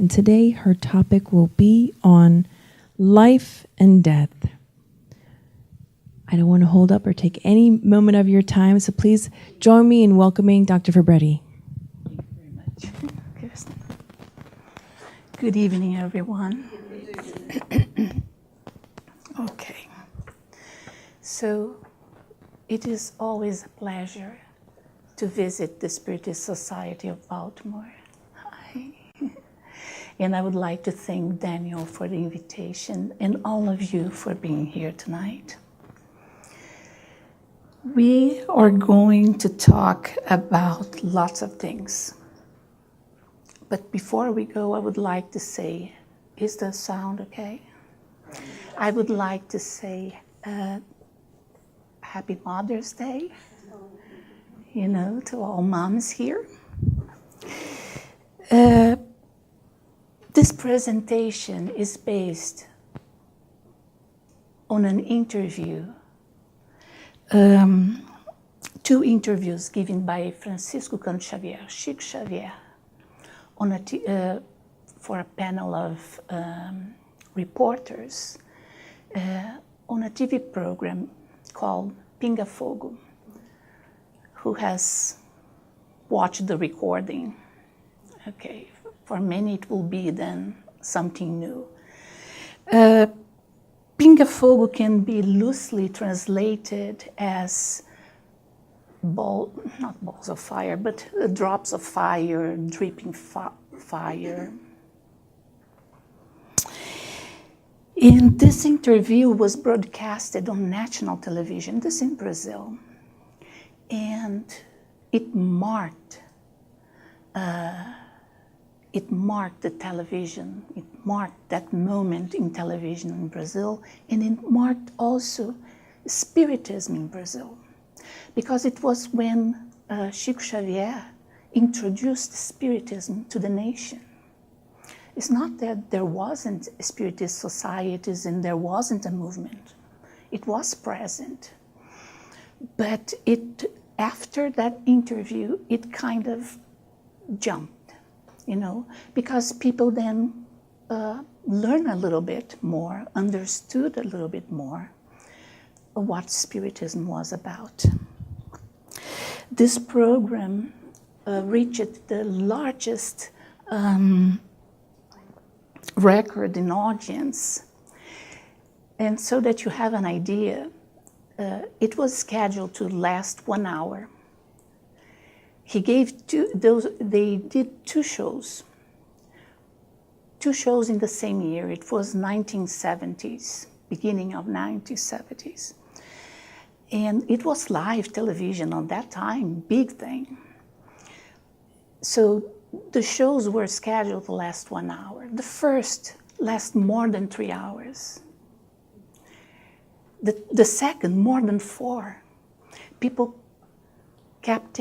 and today her topic will be on life and death. I don't want to hold up or take any moment of your time, so please join me in welcoming Dr. Fabretti. Thank you very much, Kirsten. Good evening, everyone. Okay. So, it is always a pleasure to visit the Spiritist Society of Baltimore. Hi. And I would like to thank Daniel for the invitation and all of you for being here tonight. We are going to talk about lots of things. But before we go, I would like to say, is the sound okay? I would like to say Happy Mother's Day, to all moms here. This presentation is based on an interview, two interviews given by Francisco Canto Xavier, Chico Xavier, for a panel of reporters on a TV program called Pinga Fogo. Who has watched the recording? Okay, for many it will be then something new. Pinga Fogo can be loosely translated as not balls of fire, but drops of fire, dripping fire. And this interview was broadcasted on national television, this in Brazil. And it marked the television. It marked that moment in television in Brazil, and it marked also Spiritism in Brazil, because it was when Chico Xavier introduced Spiritism to the nation. It's not that there wasn't Spiritist societies and there wasn't a movement. It was present. But after that interview, it kind of jumped, because people then learned a little bit more, understood a little bit more what Spiritism was about. This program reached the largest record in audience. And so that you have an idea, it was scheduled to last 1 hour. They did two shows in the same year. It was 1970s, beginning of 1970s. And it was live television on that time, big thing. So the shows were scheduled to last 1 hour. The first lasted more than 3 hours. The second, more than 4. People kept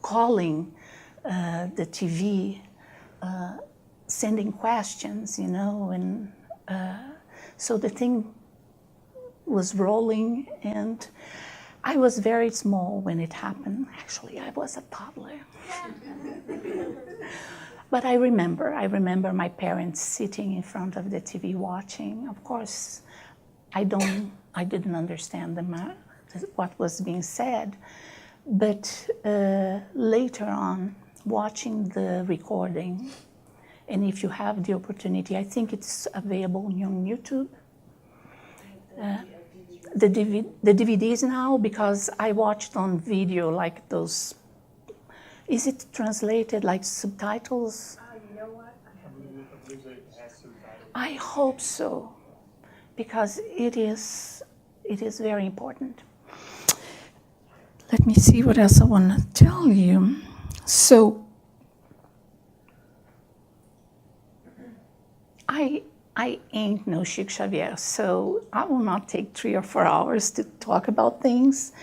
calling the TV, sending questions, and so the thing was rolling, and I was very small when it happened. Actually, I was a toddler. But I remember my parents sitting in front of the TV watching. Of course, I didn't understand what was being said. But later on, watching the recording, and if you have the opportunity, I think it's available on YouTube. The DVDs now, because I watched on video like those. Is it translated like subtitles? You know what? I believe it has subtitles. I hope so, because it is very important. Let me see what else I want to tell you. So, I ain't no Chico Xavier, so I will not take 3 or 4 hours to talk about things.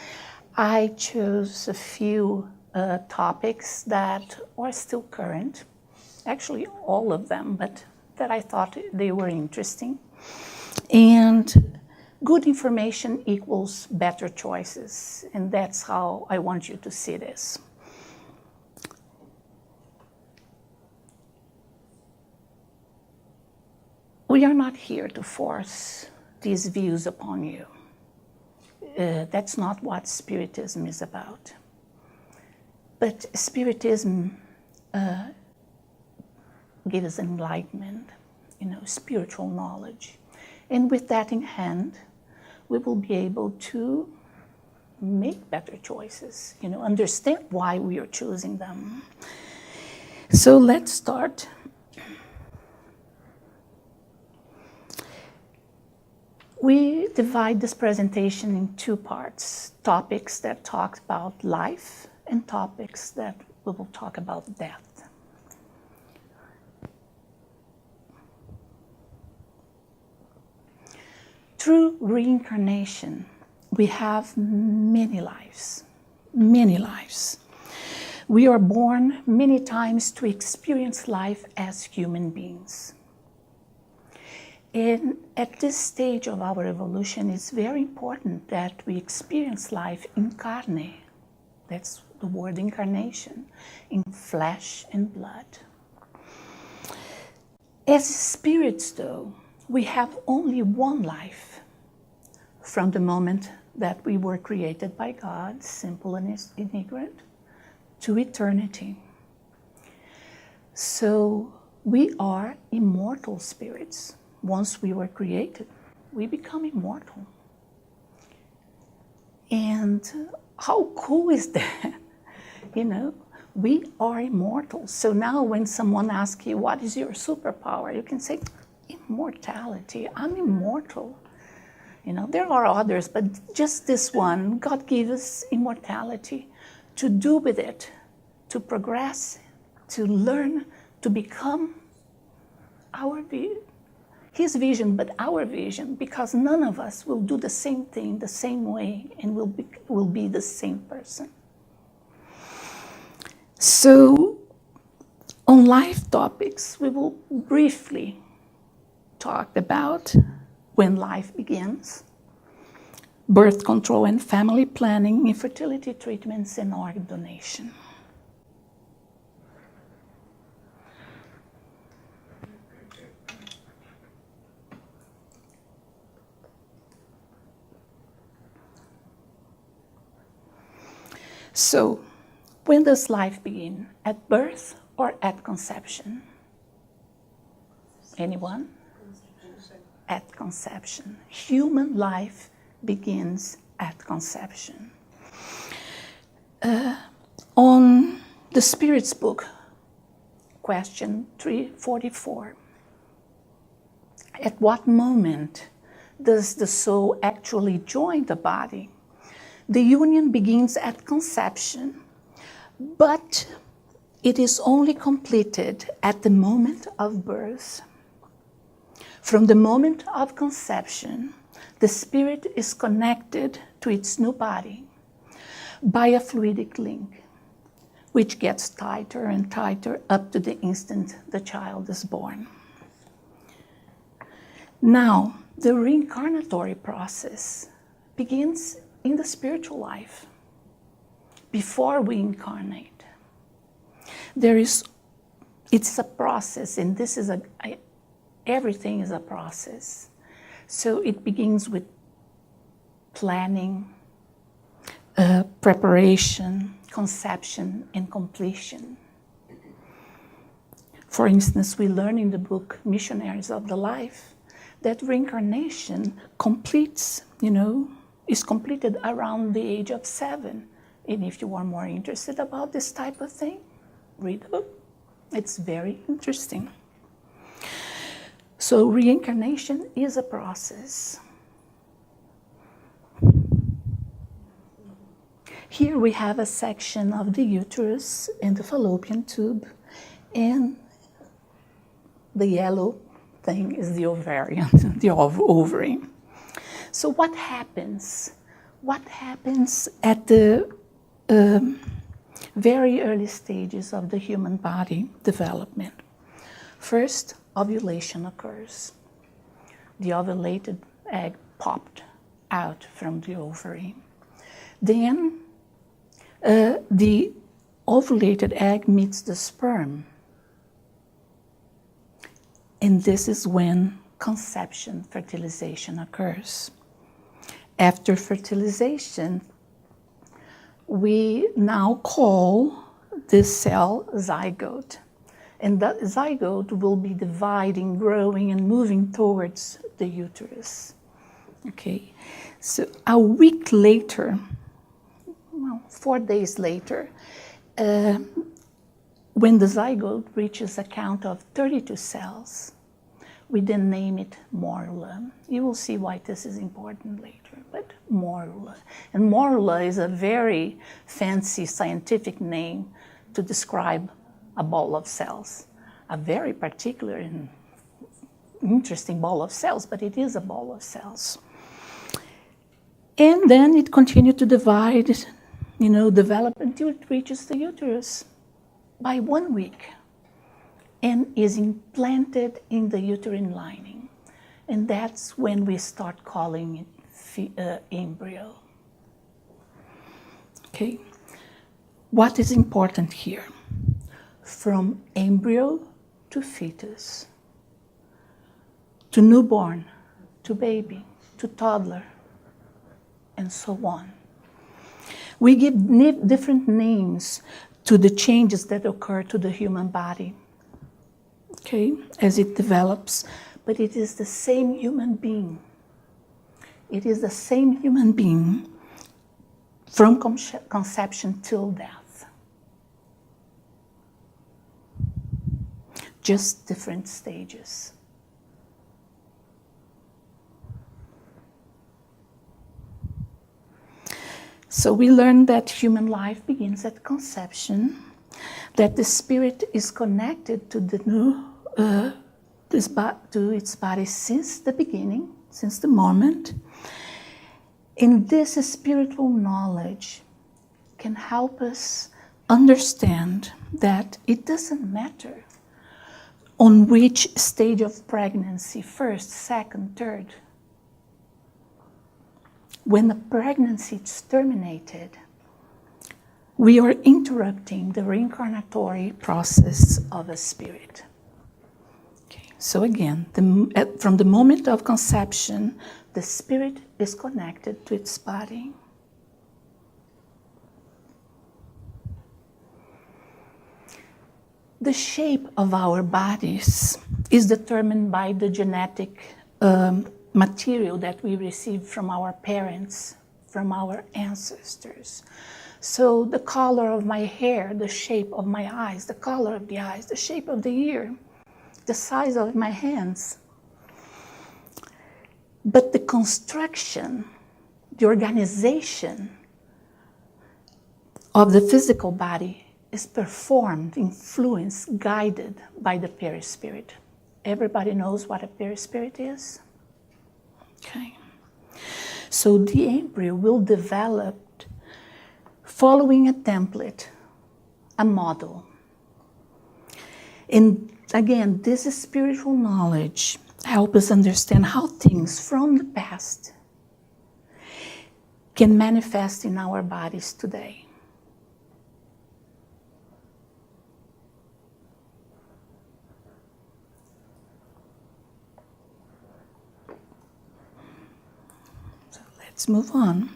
I chose a few topics that are still current, actually all of them, but that I thought they were interesting. And good information equals better choices, and that's how I want you to see this. We are not here to force these views upon you. That's not what Spiritism is about. But Spiritism gives enlightenment, spiritual knowledge. And with that in hand, we will be able to make better choices, understand why we are choosing them. So let's start. We divide this presentation in two parts, topics that talk about life and topics that we will talk about death. Through reincarnation, we have many lives, many lives. We are born many times to experience life as human beings. And at this stage of our evolution, it's very important that we experience life in carne. That's the word incarnation, in flesh and blood. As spirits, though, we have only one life from the moment that we were created by God, simple and ignorant, to eternity. So we are immortal spirits. Once we were created, we become immortal. And how cool is that? We are immortal. So now when someone asks you, what is your superpower? You can say, immortality. I'm immortal. There are others, but just this one, God gave us immortality to do with it, to progress, to learn, to become His vision, but our vision, because none of us will do the same thing the same way and will be the same person. So, on life topics, we will briefly talk about when life begins, birth control and family planning, infertility treatments, and organ donation. So, when does life begin? At birth or at conception? Anyone? At conception. Human life begins at conception. On the Spirit's book, question 344, at what moment does the soul actually join the body? The union begins at conception, but it is only completed at the moment of birth. From the moment of conception, the spirit is connected to its new body by a fluidic link, which gets tighter and tighter up to the instant the child is born. Now, the reincarnatory process begins in the spiritual life, before we incarnate. It's a process, and everything is a process. So it begins with planning, preparation, conception, and completion. For instance, we learn in the book Missionaries of the Life that reincarnation is completed around the age of 7. And if you are more interested about this type of thing, read the book. It's very interesting. So reincarnation is a process. Here we have a section of the uterus and the fallopian tube, and the yellow thing is the ovarian, the ovary. So what happens? What happens at the very early stages of the human body development? First, ovulation occurs. The ovulated egg popped out from the ovary. Then the ovulated egg meets the sperm. And this is when conception, fertilization occurs. After fertilization, we now call this cell zygote. And that zygote will be dividing, growing, and moving towards the uterus. Okay, so a week later, well, 4 days later, when the zygote reaches a count of 32 cells, we then name it morula. You will see why this is important later, but morula. And morula is a very fancy scientific name to describe a ball of cells. A very particular and interesting ball of cells, but it is a ball of cells. And then it continued to divide, develop until it reaches the uterus by 1 week and is implanted in the uterine lining. And that's when we start calling it embryo. Okay, what is important here? From embryo to fetus, to newborn, to baby, to toddler, and so on. We give different names to the changes that occur to the human body, okay, as it develops, but it is the same human being. It is the same human being from conception till death. Just different stages. So we learn that human life begins at conception, that the spirit is connected to the to its body since the beginning, since the moment. And this spiritual knowledge can help us understand that it doesn't matter on which stage of pregnancy, first, second, third. When the pregnancy is terminated, we are interrupting the reincarnatory process of a spirit. Okay. So again, from the moment of conception, the spirit is connected to its body. The shape of our bodies is determined by the genetic material that we receive from our parents, from our ancestors. So the color of my hair, the shape of my eyes, the color of the eyes, the shape of the ear, the size of my hands. But the construction, the organization of the physical body is performed, influenced, guided by the perispirit. Everybody knows what a perispirit is? Okay. So the embryo will develop following a template, a model. And again, this spiritual knowledge helps us understand how things from the past can manifest in our bodies today. Let's move on.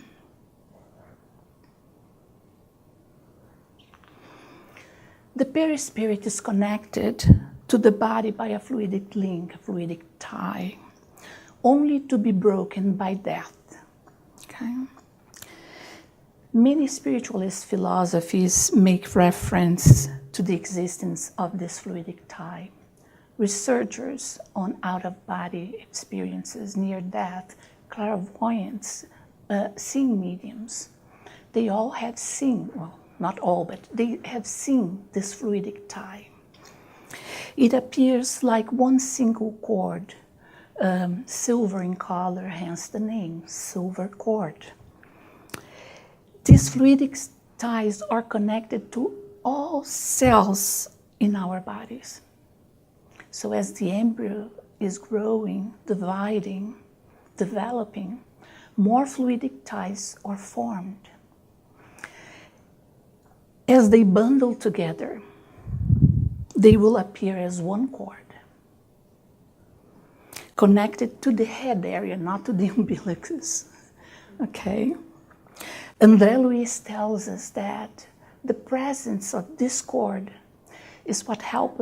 The perispirit is connected to the body by a fluidic link, a fluidic tie, only to be broken by death. Okay? Many spiritualist philosophies make reference to the existence of this fluidic tie. Researchers on out-of-body experiences, near death, clairvoyants, seeing mediums, they all had seen, well, not all, but they have seen this fluidic tie. It appears like one single cord, silver in color, hence the name, silver cord. These fluidic ties are connected to all cells in our bodies. So as the embryo is growing, dividing, developing, more fluidic ties are formed. As they bundle together, they will appear as one cord. connected to the head area, not to the umbilicus. Okay? André Luiz tells us that the presence of discord is what help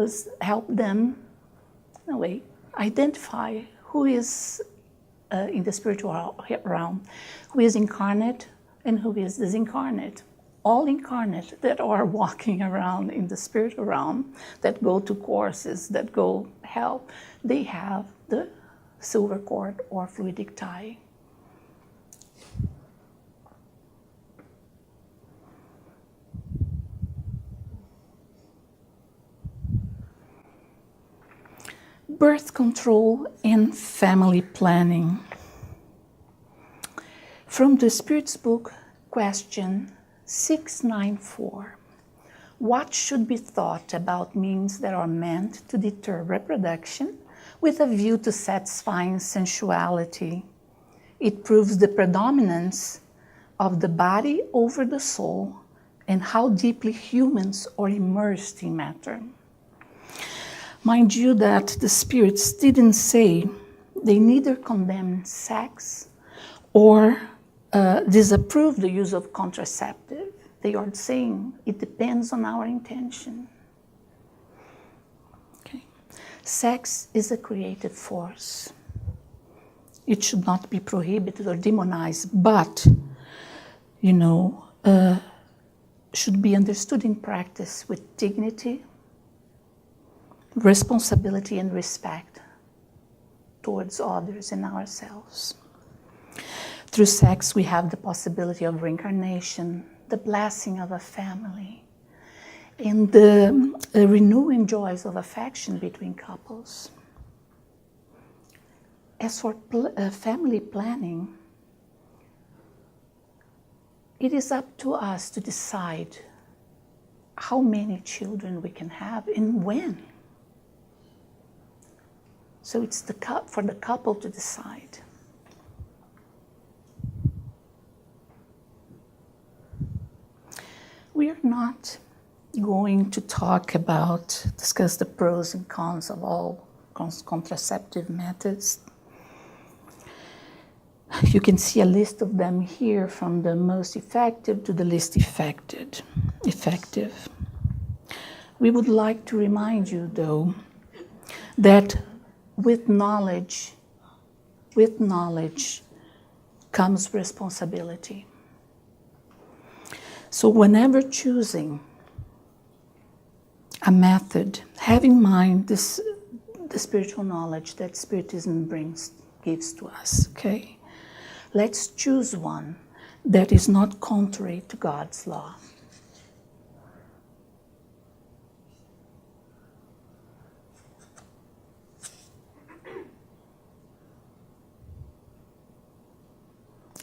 them, in a way, identify who is in the spiritual realm, who is incarnate and who is disincarnate. All incarnate that are walking around in the spiritual realm, that go to courses, that go help, they have the silver cord or fluidic tie. Birth control and family planning. From the Spirit's book, question 694. What should be thought about means that are meant to deter reproduction with a view to satisfying sensuality? It proves the predominance of the body over the soul and how deeply humans are immersed in matter. Mind you that the spirits didn't say, they neither condemn sex or disapprove the use of contraceptive. They are saying it depends on our intention. Okay. Sex is a creative force. It should not be prohibited or demonized, but, should be understood in practice with dignity, responsibility, and respect towards others and ourselves. Through sex, we have the possibility of reincarnation, the blessing of a family, and the renewing joys of affection between couples. As for family planning, it is up to us to decide how many children we can have and when. So it's for the couple to decide. We are not going to discuss the pros and cons of all contraceptive methods. You can see a list of them here, from the most effective to the least effective. We would like to remind you, though, that with knowledge comes responsibility. So whenever choosing a method, have in mind the spiritual knowledge that Spiritism gives to us, okay? Let's choose one that is not contrary to God's law.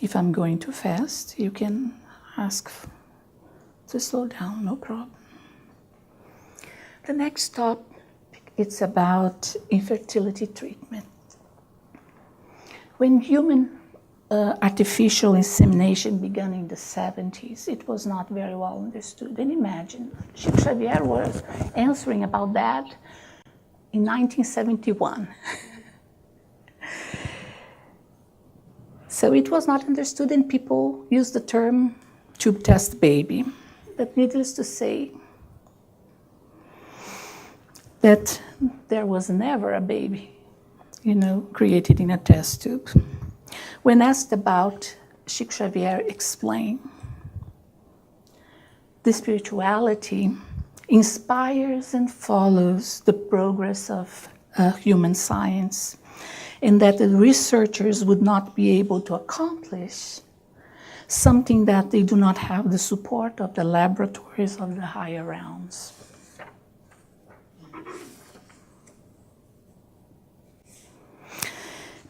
If I'm going too fast, you can ask to slow down, no problem. The next topic, it's about infertility treatment. When human artificial insemination began in the 70s, it was not very well understood. And imagine, Chico Xavier was answering about that in 1971. So it was not understood, and people used the term tube test baby. But needless to say, that there was never a baby, created in a test tube. When asked about, Chico Xavier explained, the spirituality inspires and follows the progress of human science, and that the researchers would not be able to accomplish something that they do not have the support of the laboratories of the higher realms.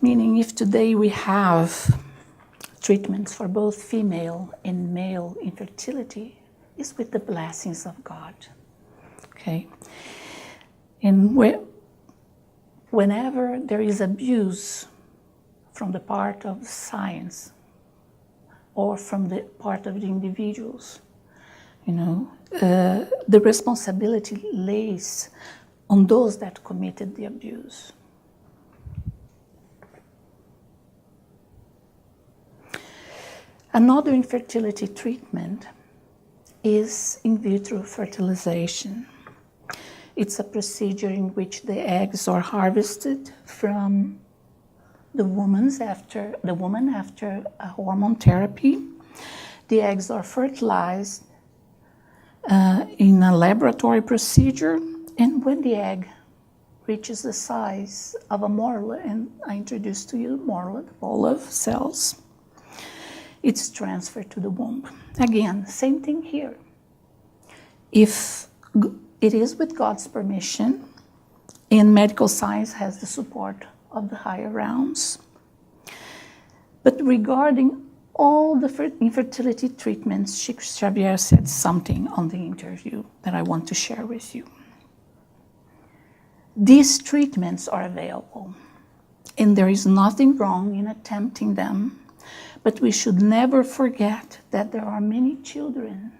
Meaning, if today we have treatments for both female and male infertility, it's with the blessings of God. Okay? And whenever there is abuse from the part of science or from the part of the individuals, the responsibility lays on those that committed the abuse. Another infertility treatment is in vitro fertilization. It's a procedure in which the eggs are harvested from the woman after a hormone therapy. The eggs are fertilized in a laboratory procedure, and when the egg reaches the size of a morula, and I introduced to you morula, the ball of cells, it's transferred to the womb. Again, same thing here. If it is with God's permission, and medical science has the support of the higher realms. But regarding all the infertility treatments, Chico Xavier said something on the interview that I want to share with you. These treatments are available, and there is nothing wrong in attempting them, but we should never forget that there are many children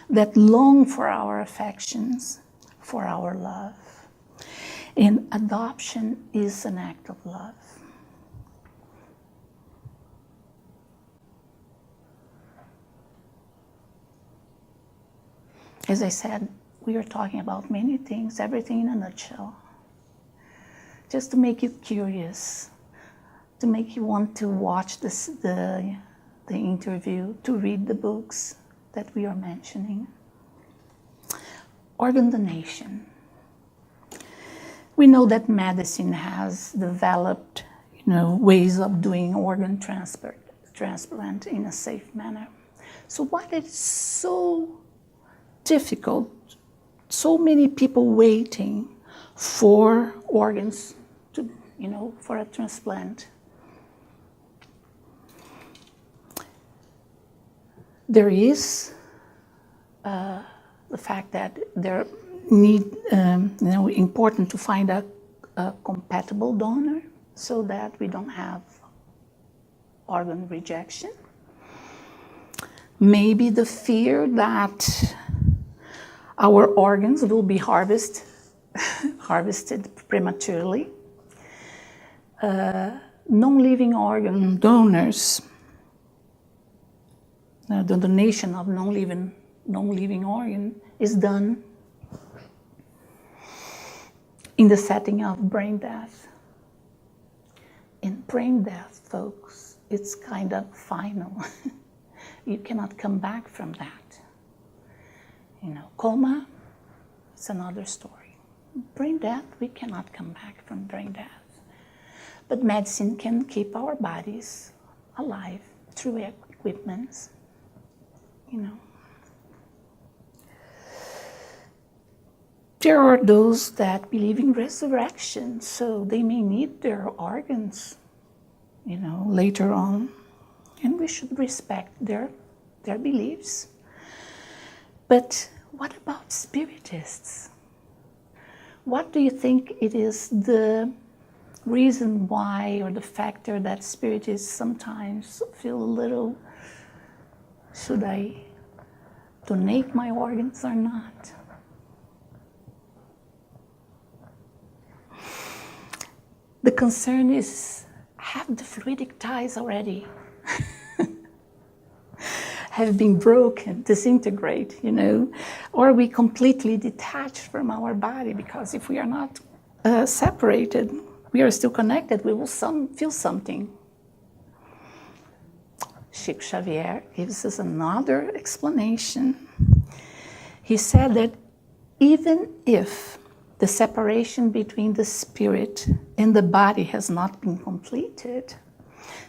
that long for our affections, for our love. And adoption is an act of love. As I said, we are talking about many things, everything in a nutshell. Just to make you curious, to make you want to watch the interview, to read the books that we are mentioning. Organ donation. We know that medicine has developed, ways of doing organ transplant in a safe manner. So why is it so difficult? So many people waiting for organs to, for a transplant. There is the fact that there important to find a compatible donor so that we don't have organ rejection. Maybe the fear that our organs will be harvested prematurely. Non-living organ donors, the donation of non-living organ is done in the setting of brain death. In brain death, folks, it's kind of final. You cannot come back from that. Coma, it's another story. Brain death, we cannot come back from brain death. But medicine can keep our bodies alive through equipment, There are those that believe in resurrection, so they may need their organs, later on. And we should respect their beliefs. But what about spiritists? What do you think it is the reason why, or the factor that spiritists sometimes feel a little, should I donate my organs or not? The concern is, have the fluidic ties already have been broken, disintegrate, or are we completely detached from our body? Because if we are not separated, we are still connected, we will feel something. Chico Xavier gives us another explanation. He said that even if the separation between the spirit and the body has not been completed,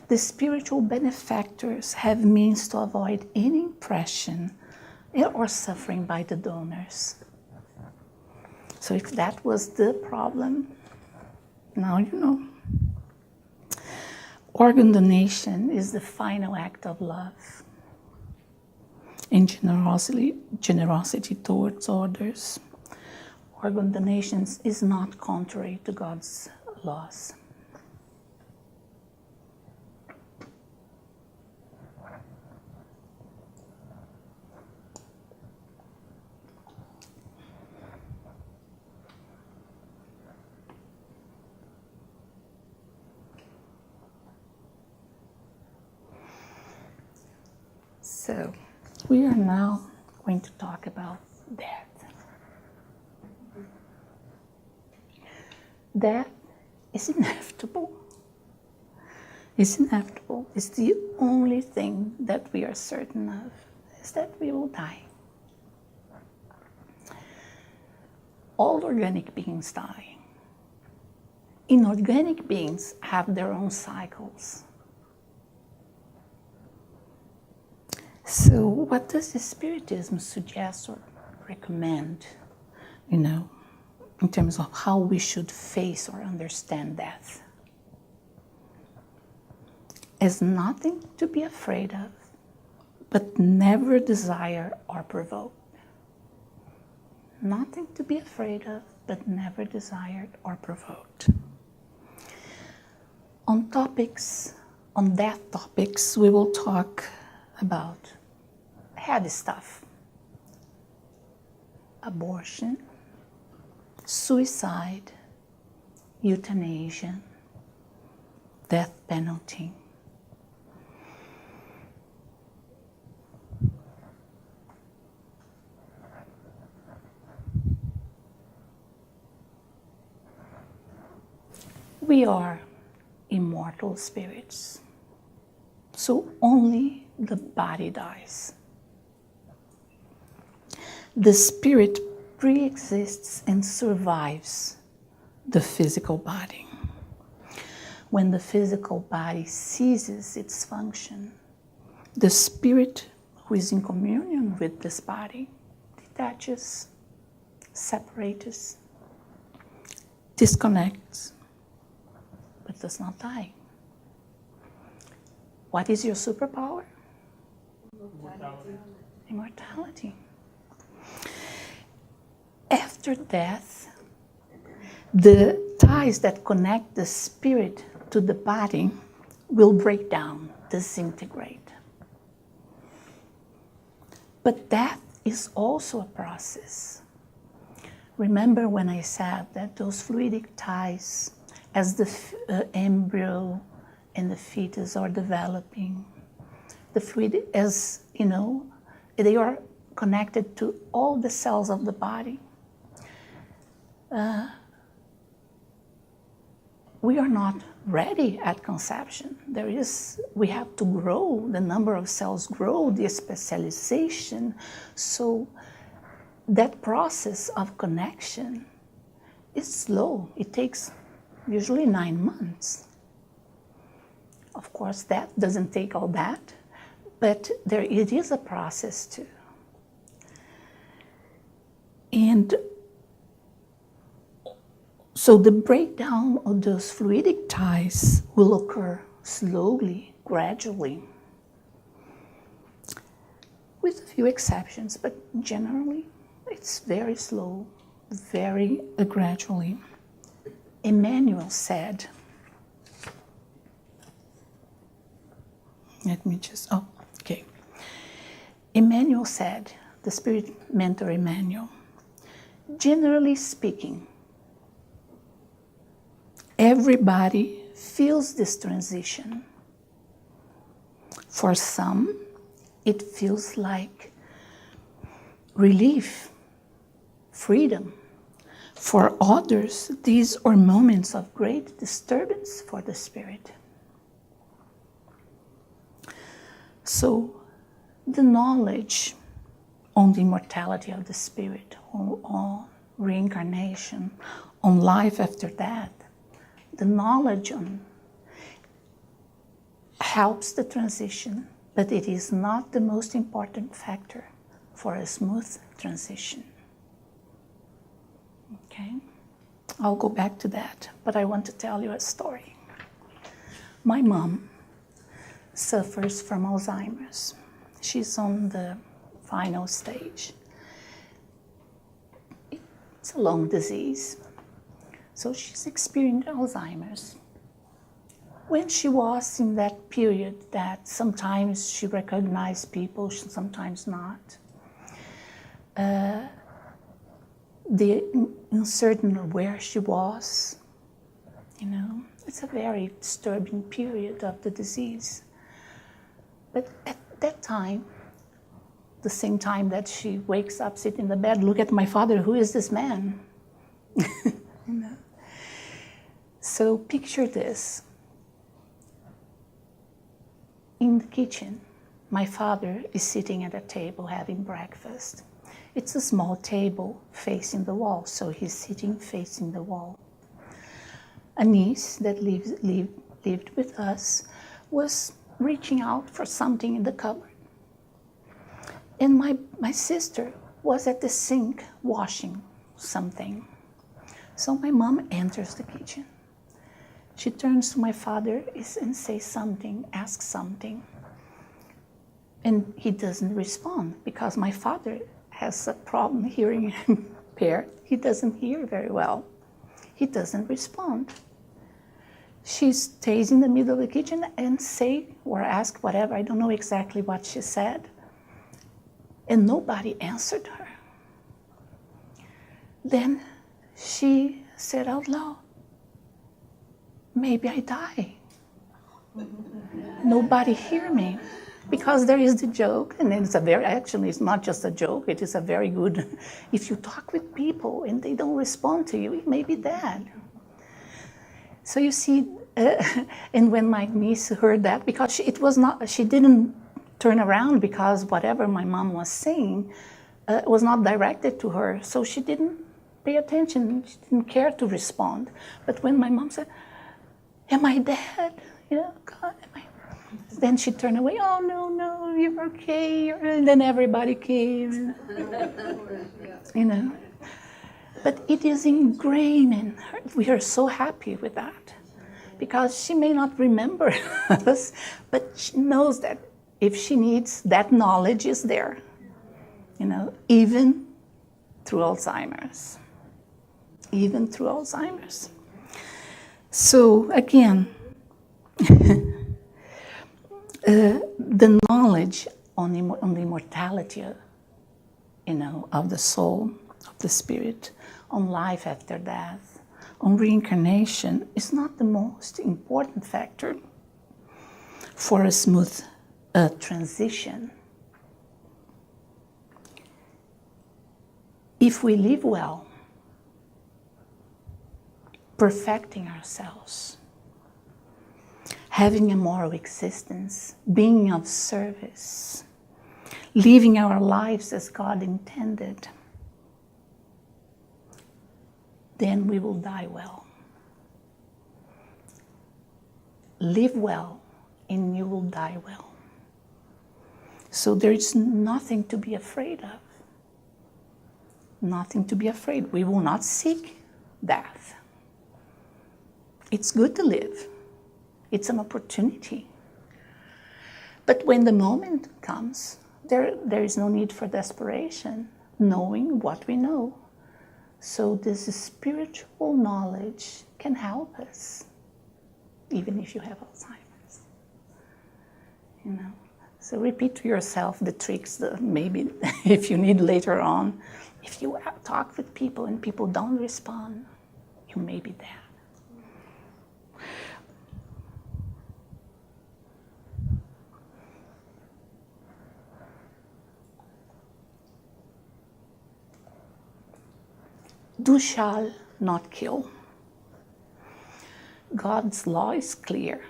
the spiritual benefactors have means to avoid any impression or suffering by the donors. So if that was the problem, now you know. Organ donation is the final act of love and generosity towards others. Organ donations is not contrary to God's laws. So, we are now going to talk about death. Death is inevitable. It's inevitable. It's the only thing that we are certain of, is that we will die. All organic beings die. Inorganic beings have their own cycles. So what does the Spiritism suggest or recommend, in terms of how we should face or understand death? As nothing to be afraid of, but never desire or provoke. Nothing to be afraid of, but never desired or provoked. On death topics, we will talk about heavy stuff. Abortion, suicide, euthanasia, death penalty. We are immortal spirits, so only the body dies. The spirit pre-exists and survives the physical body. When the physical body ceases its function, the spirit who is in communion with this body detaches, separates, disconnects, but does not die. What is your superpower? Mortality. Immortality. After death, the ties that connect the spirit to the body will break down, disintegrate. But death is also a process. Remember when I said that those fluidic ties, as the embryo and the fetus are developing, the fluid, as they are connected to all the cells of the body. We are not ready at conception. We have to grow, the number of cells grow, the specialization. So that process of connection is slow. It takes usually 9 months. Of course, that doesn't take all that, but it is a process too. And so the breakdown of those fluidic ties will occur slowly, gradually, with a few exceptions, but generally it's very slow, very gradually. Emmanuel said, Emmanuel said, the spirit mentor Emmanuel, generally speaking, everybody feels this transition. For some, it feels like relief, freedom. For others, these are moments of great disturbance for the spirit. So, the knowledge on the immortality of the spirit, on reincarnation, on life after death, the knowledge on helps the transition, but it is not the most important factor for a smooth transition. Okay? I'll go back to that, but I want to tell you a story. My mom suffers from Alzheimer's. She's on the final stage. It's a long disease. So she's experienced Alzheimer's. When she was in that period that sometimes she recognized people, sometimes not, the uncertain of where she was, it's a very disturbing period of the disease. But at that time, the same time that she wakes up, sit in the bed, look at my father, who is this man? You know? So picture this. In the kitchen, my father is sitting at a table having breakfast. It's a small table facing the wall, so he's sitting facing the wall. A niece that lived with us was reaching out for something in the cupboard. And my sister was at the sink washing something. So my mom enters the kitchen. She turns to my father and says something, asks something. And he doesn't respond because my father has a problem hearing impaired. He doesn't hear very well. He doesn't respond. She stays in the middle of the kitchen and say or ask whatever. I don't know exactly what she said. And nobody answered her. Then she said out loud, maybe I die. Nobody hear me. Because there is the joke, and actually it's not just a joke, it is a very good, if you talk with people and they don't respond to you, you may be dead. So you see, and when my niece heard that, because she didn't turn around because whatever my mom was saying was not directed to her, so she didn't pay attention, she didn't care to respond. But when my mom said, am I dead? You know, God, am I? Then she turned away, oh, no, you're okay. And then everybody came, you know. But it is ingrained in her. We are so happy with that because she may not remember us, but she knows that if she needs, that knowledge is there, you know, even through Alzheimer's. Even through Alzheimer's. So again, the knowledge on the immortality, you know, of the soul, of the spirit, on life after death, on reincarnation is not the most important factor for a smooth transition. If we live well, perfecting ourselves, having a moral existence, being of service, living our lives as God intended, then we will die well. Live well, and you will die well. So there is nothing to be afraid of. Nothing to be afraid. We will not seek death. It's good to live. It's an opportunity. But when the moment comes, there is no need for desperation, knowing what we know. So this spiritual knowledge can help us, even if you have Alzheimer's. You know. So repeat to yourself the tricks that maybe if you need later on. If you talk with people and people don't respond, you may be dead. Du shall not kill. God's law is clear.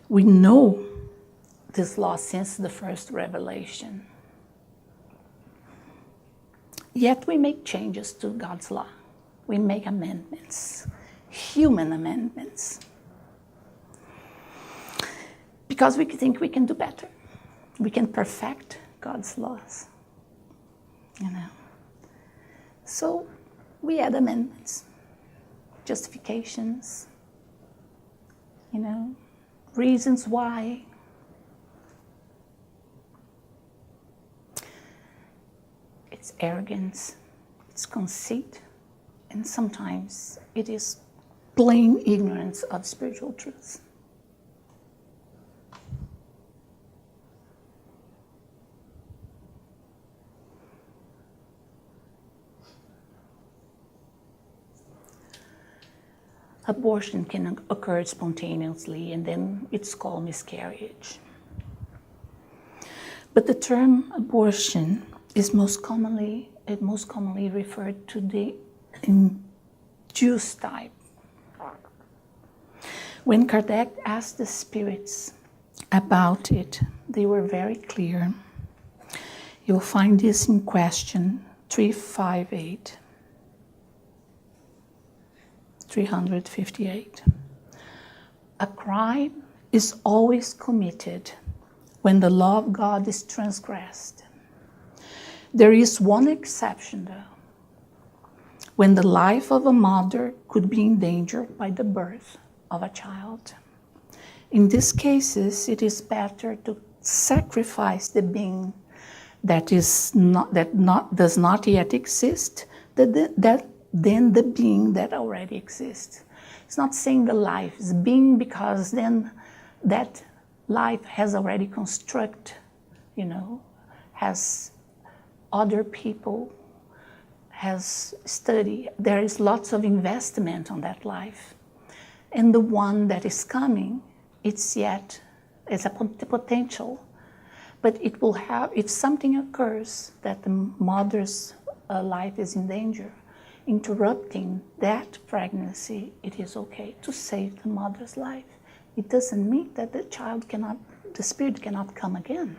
We know this law since the first revelation. Yet we make changes to God's law. We make amendments, human amendments. Because we think we can do better. We can perfect God's laws. You know. So we add amendments, justifications, you know, reasons why. It's arrogance, it's conceit, and sometimes it is plain ignorance of spiritual truths. Abortion can occur spontaneously, and then it's called miscarriage. But the term abortion is most commonly referred to the induced type. When Kardec asked the spirits about it, they were very clear. You'll find this in question 358. 358. A crime is always committed when the law of God is transgressed. There is one exception, though, when the life of a mother could be endangered by the birth of a child. In these cases, it is better to sacrifice the being that does not yet exist than the being that already exists. It's not saying the life, it's being, because then that life has already constructed, has other people, has study. There is lots of investment on that life. And the one that is coming, it's a potential. But it will have, if something occurs that the mother's life is in danger, interrupting that pregnancy, it is okay to save the mother's life. It doesn't mean that the spirit cannot come again.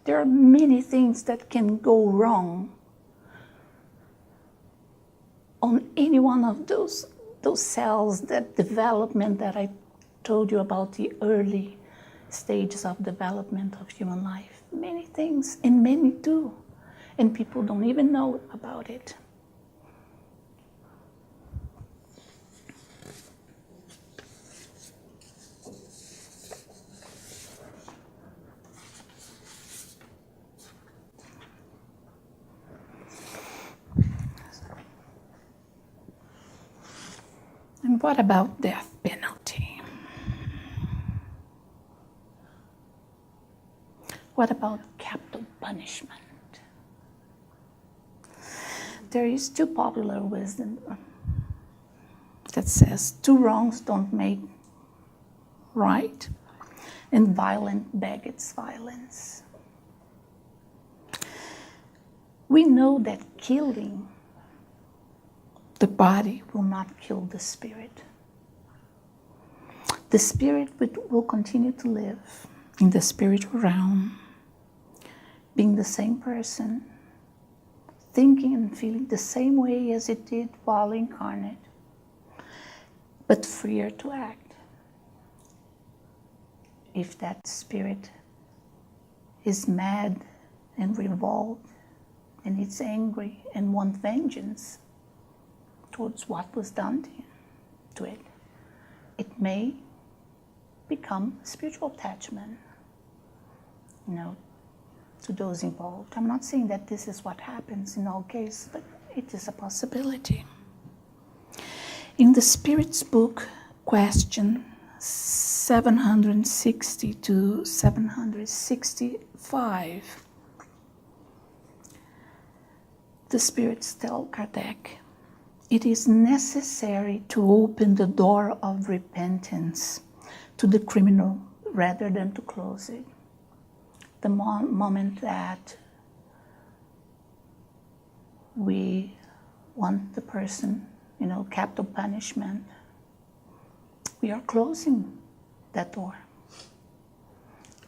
There are many things that can go wrong on any one of those cells, that development that I told you about, the early stages of development of human life. Many things, and many do, and people don't even know about it. And what about death penalty? What about capital punishment? There is too popular wisdom that says 2 wrongs don't make right, and violent begets violence. We know that killing the body will not kill the spirit. The spirit will continue to live in the spiritual realm, being the same person, thinking and feeling the same way as it did while incarnate, but freer to act. If that spirit is mad and revolted, and it's angry and wants vengeance towards what was done to it, it may become spiritual attachment, to those involved. I'm not saying that this is what happens in all cases, but it is a possibility. In the Spirit's book, question 760 to 765, the spirits tell Kardec, it is necessary to open the door of repentance to the criminal rather than to close it. The moment that we want the person, capital punishment, we are closing that door.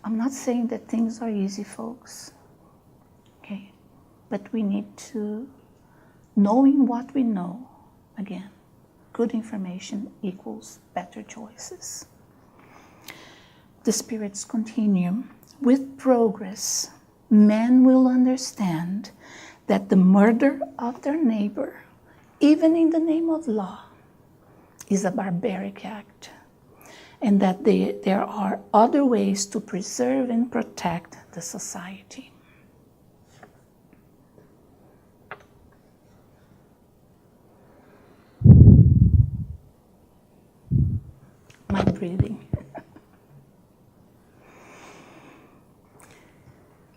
I'm not saying that things are easy, folks, okay? But we need to, knowing what we know, again, good information equals better choices. The spirits continue. With progress, men will understand that the murder of their neighbor, even in the name of law, is a barbaric act, and that there are other ways to preserve and protect the society. My breathing.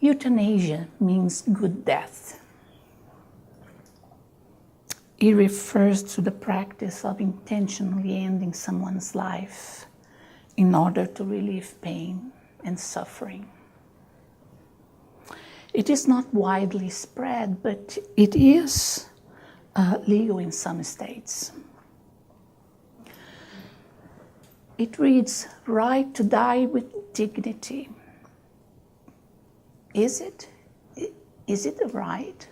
Euthanasia means good death. It refers to the practice of intentionally ending someone's life in order to relieve pain and suffering. It is not widely spread, but it is legal in some states. It reads, right to die with dignity. Is it? Is it a right?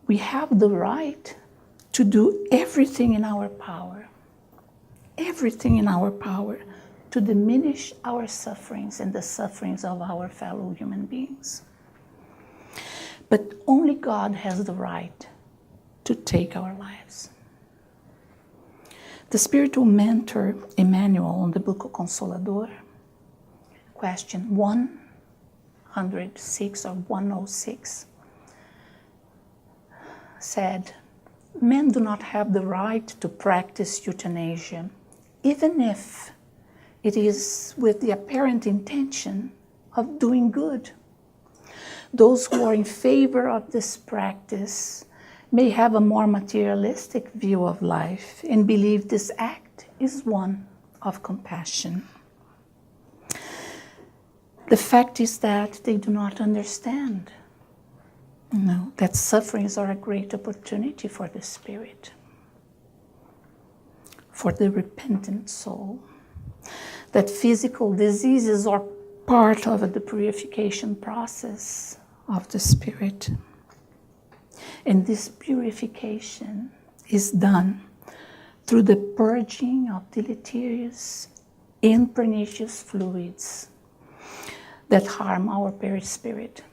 We have the right to do everything in our power, to diminish our sufferings and the sufferings of our fellow human beings. But only God has the right to take our lives. The spiritual mentor, Emmanuel, in the book of Consolador, question 106 or 106, said, men do not have the right to practice euthanasia, even if it is with the apparent intention of doing good. Those who are in favor of this practice may have a more materialistic view of life and believe this act is one of compassion. The fact is that they do not understand, that sufferings are a great opportunity for the spirit, for the repentant soul, that physical diseases are part of the purification process of the spirit. And this purification is done through the purging of deleterious and pernicious fluids that harm our perispirit.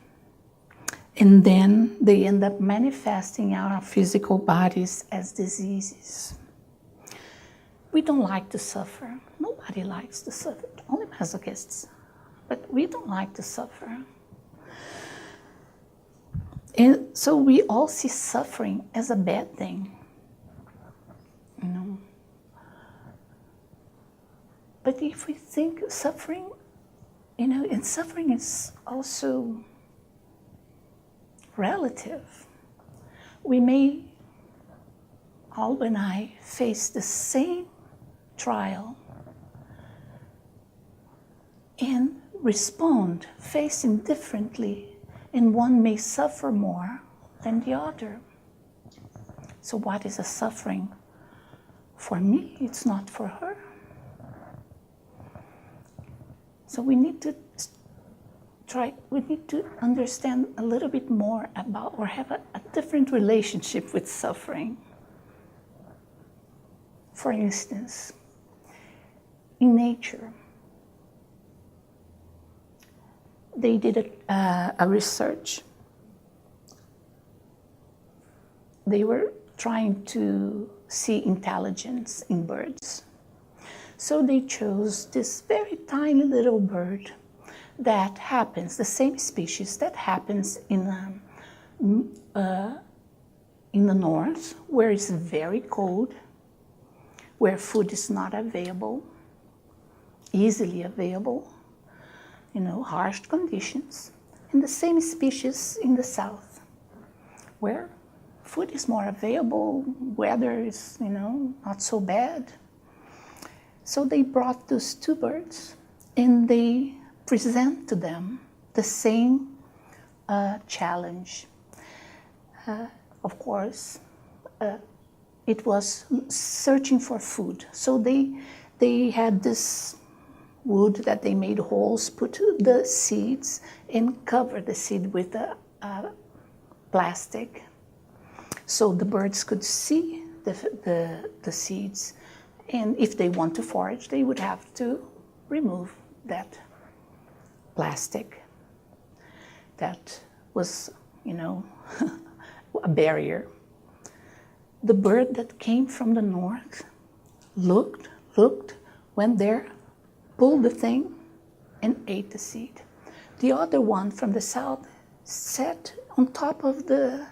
And then they end up manifesting our physical bodies as diseases. We don't like to suffer. Nobody likes to suffer, only masochists. But we don't like to suffer. And so we all see suffering as a bad thing, But if we think suffering, and suffering is also relative. We may, Alba and I, face the same trial and respond, facing differently, and one may suffer more than the other. So what is a suffering? For me, it's not for her. So we need to understand a little bit more about, or have a different relationship with suffering. For instance, in nature, they did a research. They were trying to see intelligence in birds. So they chose this very tiny little bird that happens, the same species that happens in the north, where it's very cold, where food is not available, easily available, harsh conditions, and the same species in the south, where food is more available, weather is, not so bad. So they brought those two birds and they present to them the same challenge. Of course, it was searching for food. So they had this wood that they made holes, put the seeds, and cover the seed with plastic. So the birds could see the seeds. And if they want to forage, they would have to remove that plastic that was, a barrier. The bird that came from the north looked, went there, pulled the thing, and ate the seed. The other one from the south sat on top of the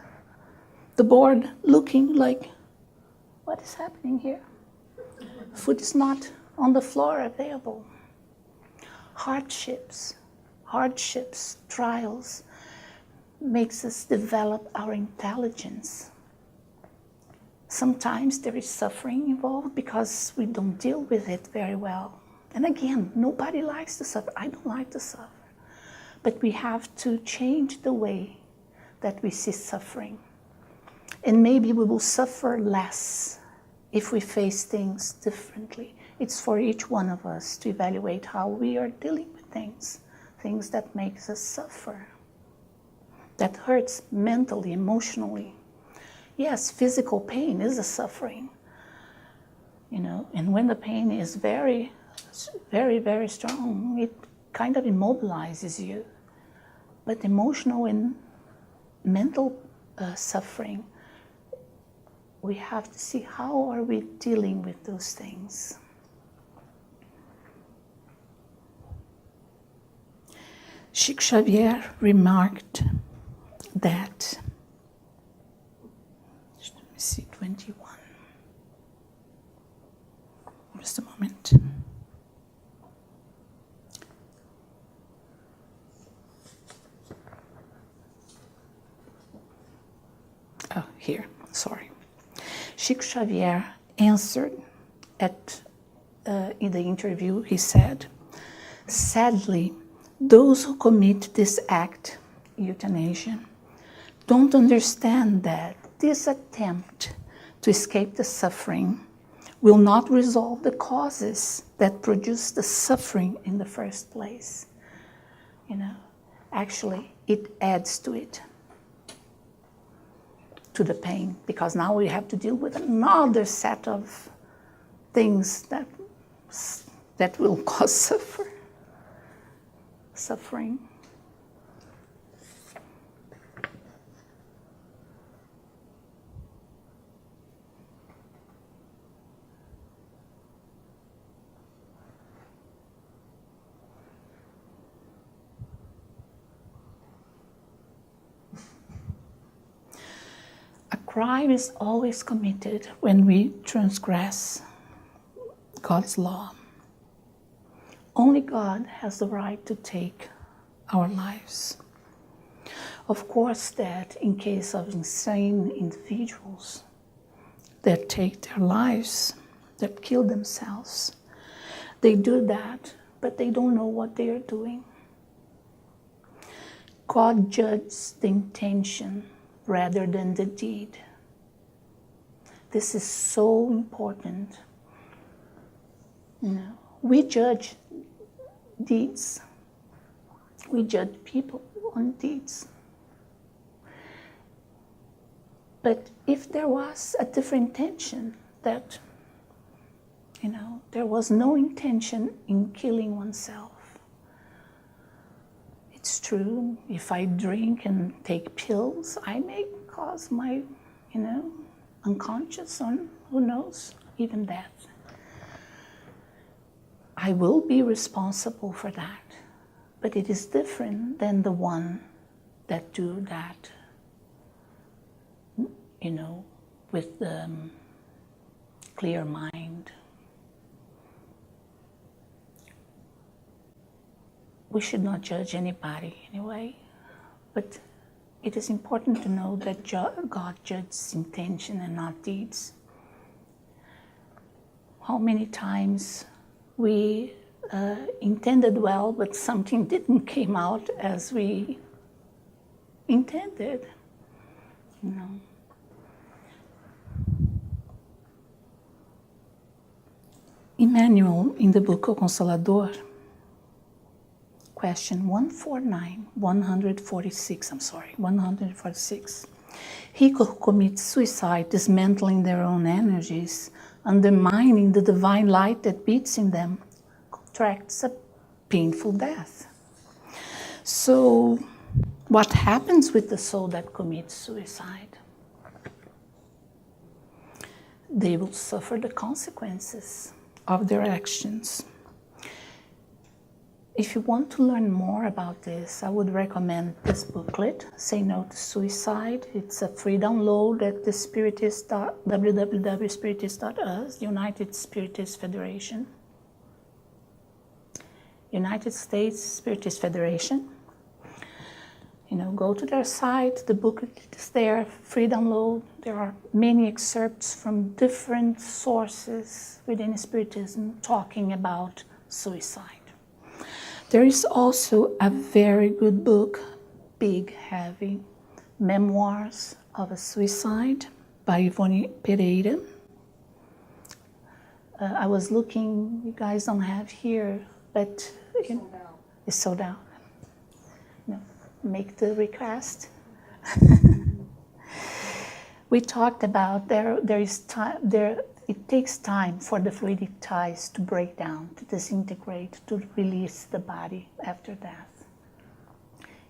board looking like, what is happening here? Food is not on the floor available. Hardships, trials, makes us develop our intelligence. Sometimes there is suffering involved because we don't deal with it very well. And again, nobody likes to suffer. I don't like to suffer. But we have to change the way that we see suffering. And maybe we will suffer less if we face things differently. It's for each one of us to evaluate how we are dealing with things that makes us suffer, that hurts mentally, emotionally. Yes, physical pain is a suffering, and when the pain is very, very, very strong, it kind of immobilizes you. But emotional and mental suffering, we have to see how are we dealing with those things. Chico Xavier remarked that, let me see, 21. Just a moment. Oh, here, sorry. Chico Xavier answered in the interview, he said, "Sadly, those who commit this act, euthanasia, don't understand that this attempt to escape the suffering will not resolve the causes that produce the suffering in the first place. Actually, it adds to it, to the pain, because now we have to deal with another set of things that will cause suffering. A crime is always committed when we transgress God's law. Only God has the right to take our lives. Of course, that in case of insane individuals that take their lives, that kill themselves, they do that, but they don't know what they are doing. God judges the intention rather than the deed. This is so important. We judge deeds. We judge people on deeds. But if there was a different intention, that, there was no intention in killing oneself. It's true, if I drink and take pills, I may cause my, unconscious, or who knows, even death. I will be responsible for that, but it is different than the one that do that, with the clear mind. We should not judge anybody anyway, but it is important to know that God judges intention and not deeds. How many times we intended well, but something didn't come out as we intended, Emmanuel, in the book O Consolador, question 146. He who commits suicide, dismantling their own energies, undermining the divine light that beats in them, contracts a painful death. So, what happens with the soul that commits suicide? They will suffer the consequences of their actions. If you want to learn more about this, I would recommend this booklet, Say No to Suicide. It's a free download at the www.spiritist.us, United Spiritist Federation. United States Spiritist Federation. Go to their site, the booklet is there, free download. There are many excerpts from different sources within Spiritism talking about suicide. There is also a very good book, big, heavy, Memoirs of a Suicide by Ivone Pereira. I was looking, you guys don't have here, but it's sold out. No, make the request. We talked about there is time there. It takes time for the fluidic ties to break down, to disintegrate, to release the body after death.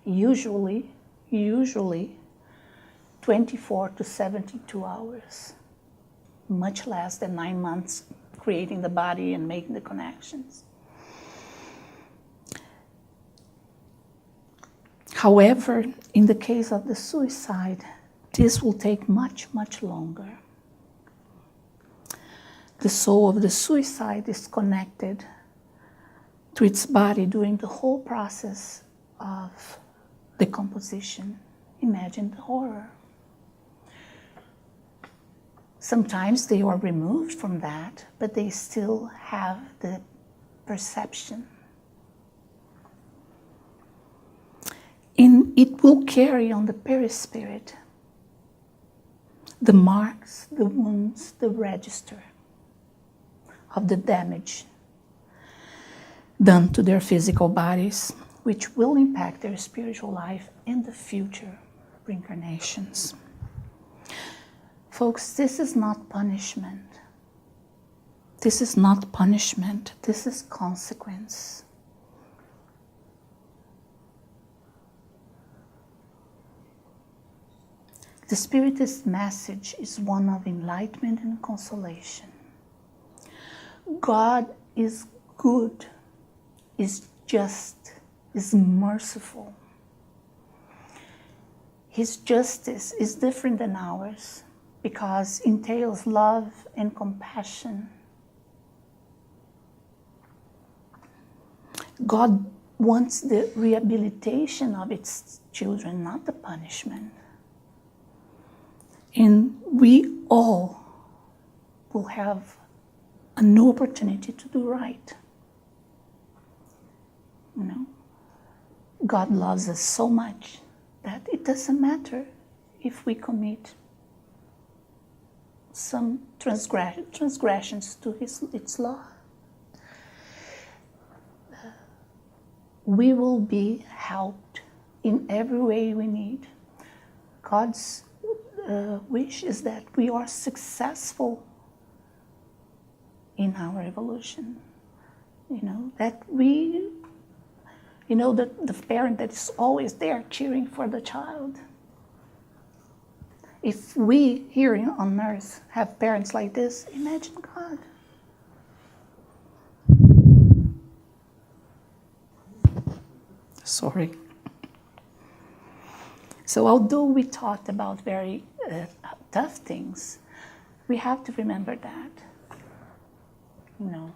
Usually 24 to 72 hours, much less than 9 months creating the body and making the connections. However, in the case of the suicide, this will take much, much longer. The soul of the suicide is connected to its body during the whole process of decomposition. Imagine the horror. Sometimes they are removed from that, but they still have the perception. And it will carry on the perispirit the marks, the wounds, the register of the damage done to their physical bodies, which will impact their spiritual life in the future reincarnations. Folks, this is not punishment. This is not punishment. This is consequence. The Spiritist message is one of enlightenment and consolation. God is good, is just, is merciful. His justice is different than ours because it entails love and compassion. God wants the rehabilitation of its children, not the punishment. And we all will have a new opportunity to do right. You know, God loves us so much that it doesn't matter if we commit some transgressions to its law. We will be helped in every way we need. God's wish is that we are successful in our evolution. You know, that we, you know, the parent that is always there cheering for the child. If we here on earth have parents like this, imagine God. Sorry. So although we talked about very tough things, we have to remember that, you know,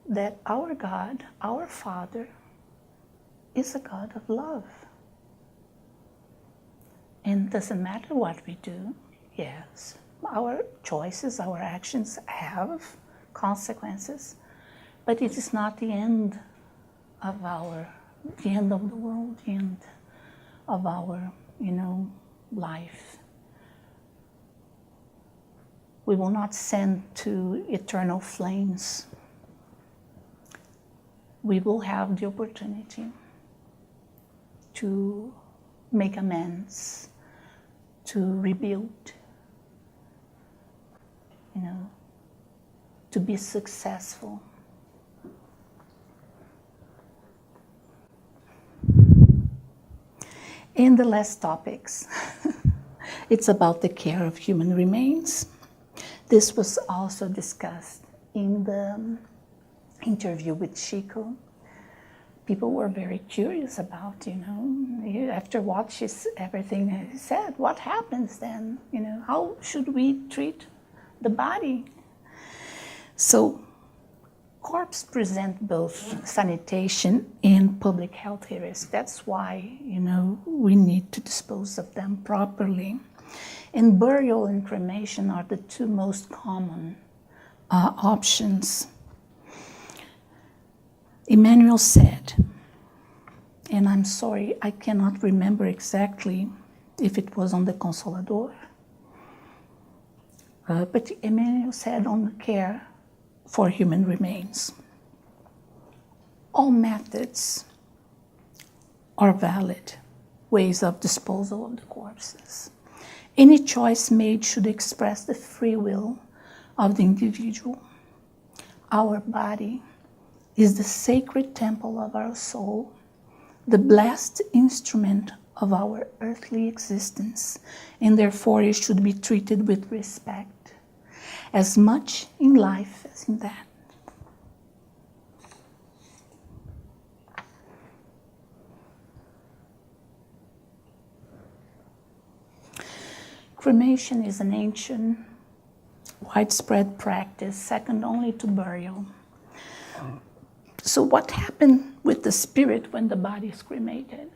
that our God, our Father, is a God of love. And doesn't matter what we do, yes, our choices, our actions have consequences, but it is not the end of the end of the world, the end of our, you know, life. We will not send to eternal flames. We will have the opportunity to make amends, to rebuild, you know, to be successful. And the last topics, it's about the care of human remains. This was also discussed in the interview with Chico. People were very curious about, you know, after what everything he said, what happens then? You know, how should we treat the body? So, corpses present both sanitation and public health risks. That's why, you know, we need to dispose of them properly. And burial and cremation are the two most common options Emmanuel said, and I'm sorry, I cannot remember exactly if it was on the Consolador, but Emmanuel said on the care for human remains, all methods are valid ways of disposal of the corpses. Any choice made should express the free will of the individual. Our body is the sacred temple of our soul, the blessed instrument of our earthly existence, and therefore it should be treated with respect, as much in life as in death. Cremation is an ancient, widespread practice, second only to burial. So what happened with the spirit when the body is cremated?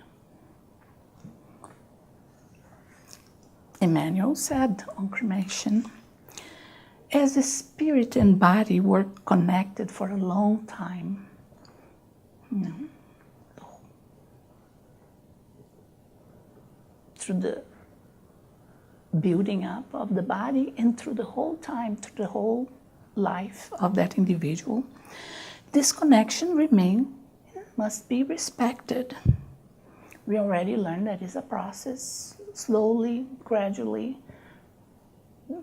Emmanuel said on cremation, as the spirit and body were connected for a long time, through the building up of the body and through the whole time, through the whole life of that individual, this connection must be respected. We already learned that it's a process. Slowly, gradually,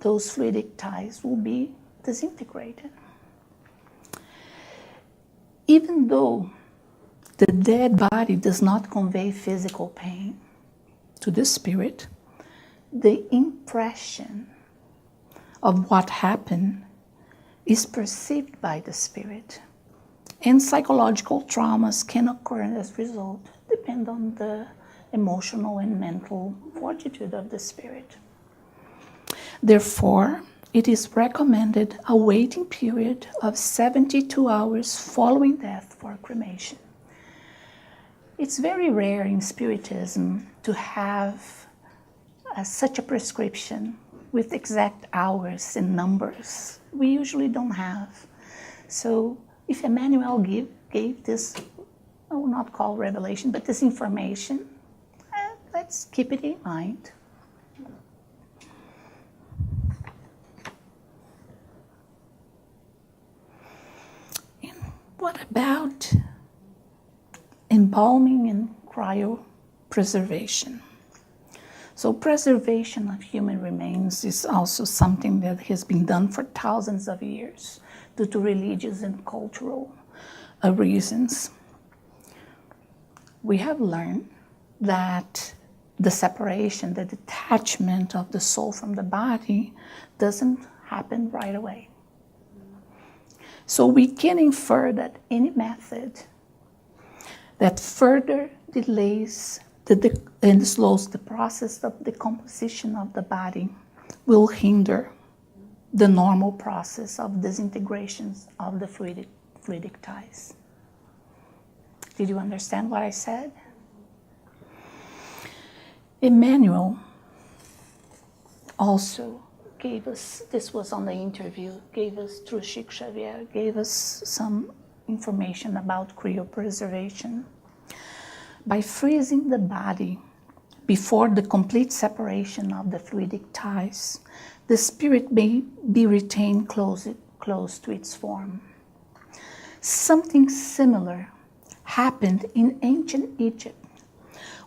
those fluidic ties will be disintegrated. Even though the dead body does not convey physical pain to the spirit, the impression of what happened is perceived by the spirit. And psychological traumas can occur as a result, depend on the emotional and mental fortitude of the spirit. Therefore, it is recommended a waiting period of 72 hours following death for cremation. It's very rare in Spiritism to have such a prescription with exact hours and numbers. We usually don't have. So if Emmanuel gave this, I will not call revelation, but this information, let's keep it in mind. And what about embalming and cryopreservation? So preservation of human remains is also something that has been done for thousands of years due to religious and cultural reasons. We have learned that the separation, the detachment of the soul from the body doesn't happen right away. So we can infer that any method that further delays and slows the process of decomposition of the body will hinder the normal process of disintegration of the fluidic ties. Did you understand what I said? Emmanuel also gave us, this was on the interview, gave us, through Chico Xavier, gave us some information about cryopreservation. By freezing the body before the complete separation of the fluidic ties, the spirit may be retained close to its form. Something similar happened in ancient Egypt,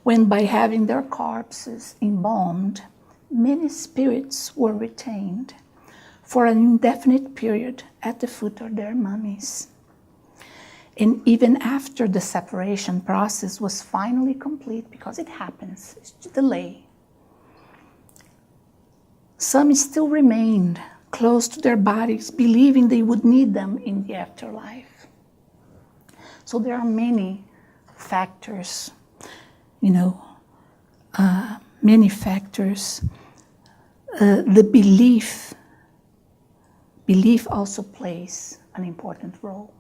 when by having their corpses embalmed, many spirits were retained for an indefinite period at the foot of their mummies. And even after the separation process was finally complete, because it happens, it's a delay, some still remained close to their bodies, believing they would need them in the afterlife. So there are many factors, many factors. The belief also plays an important role.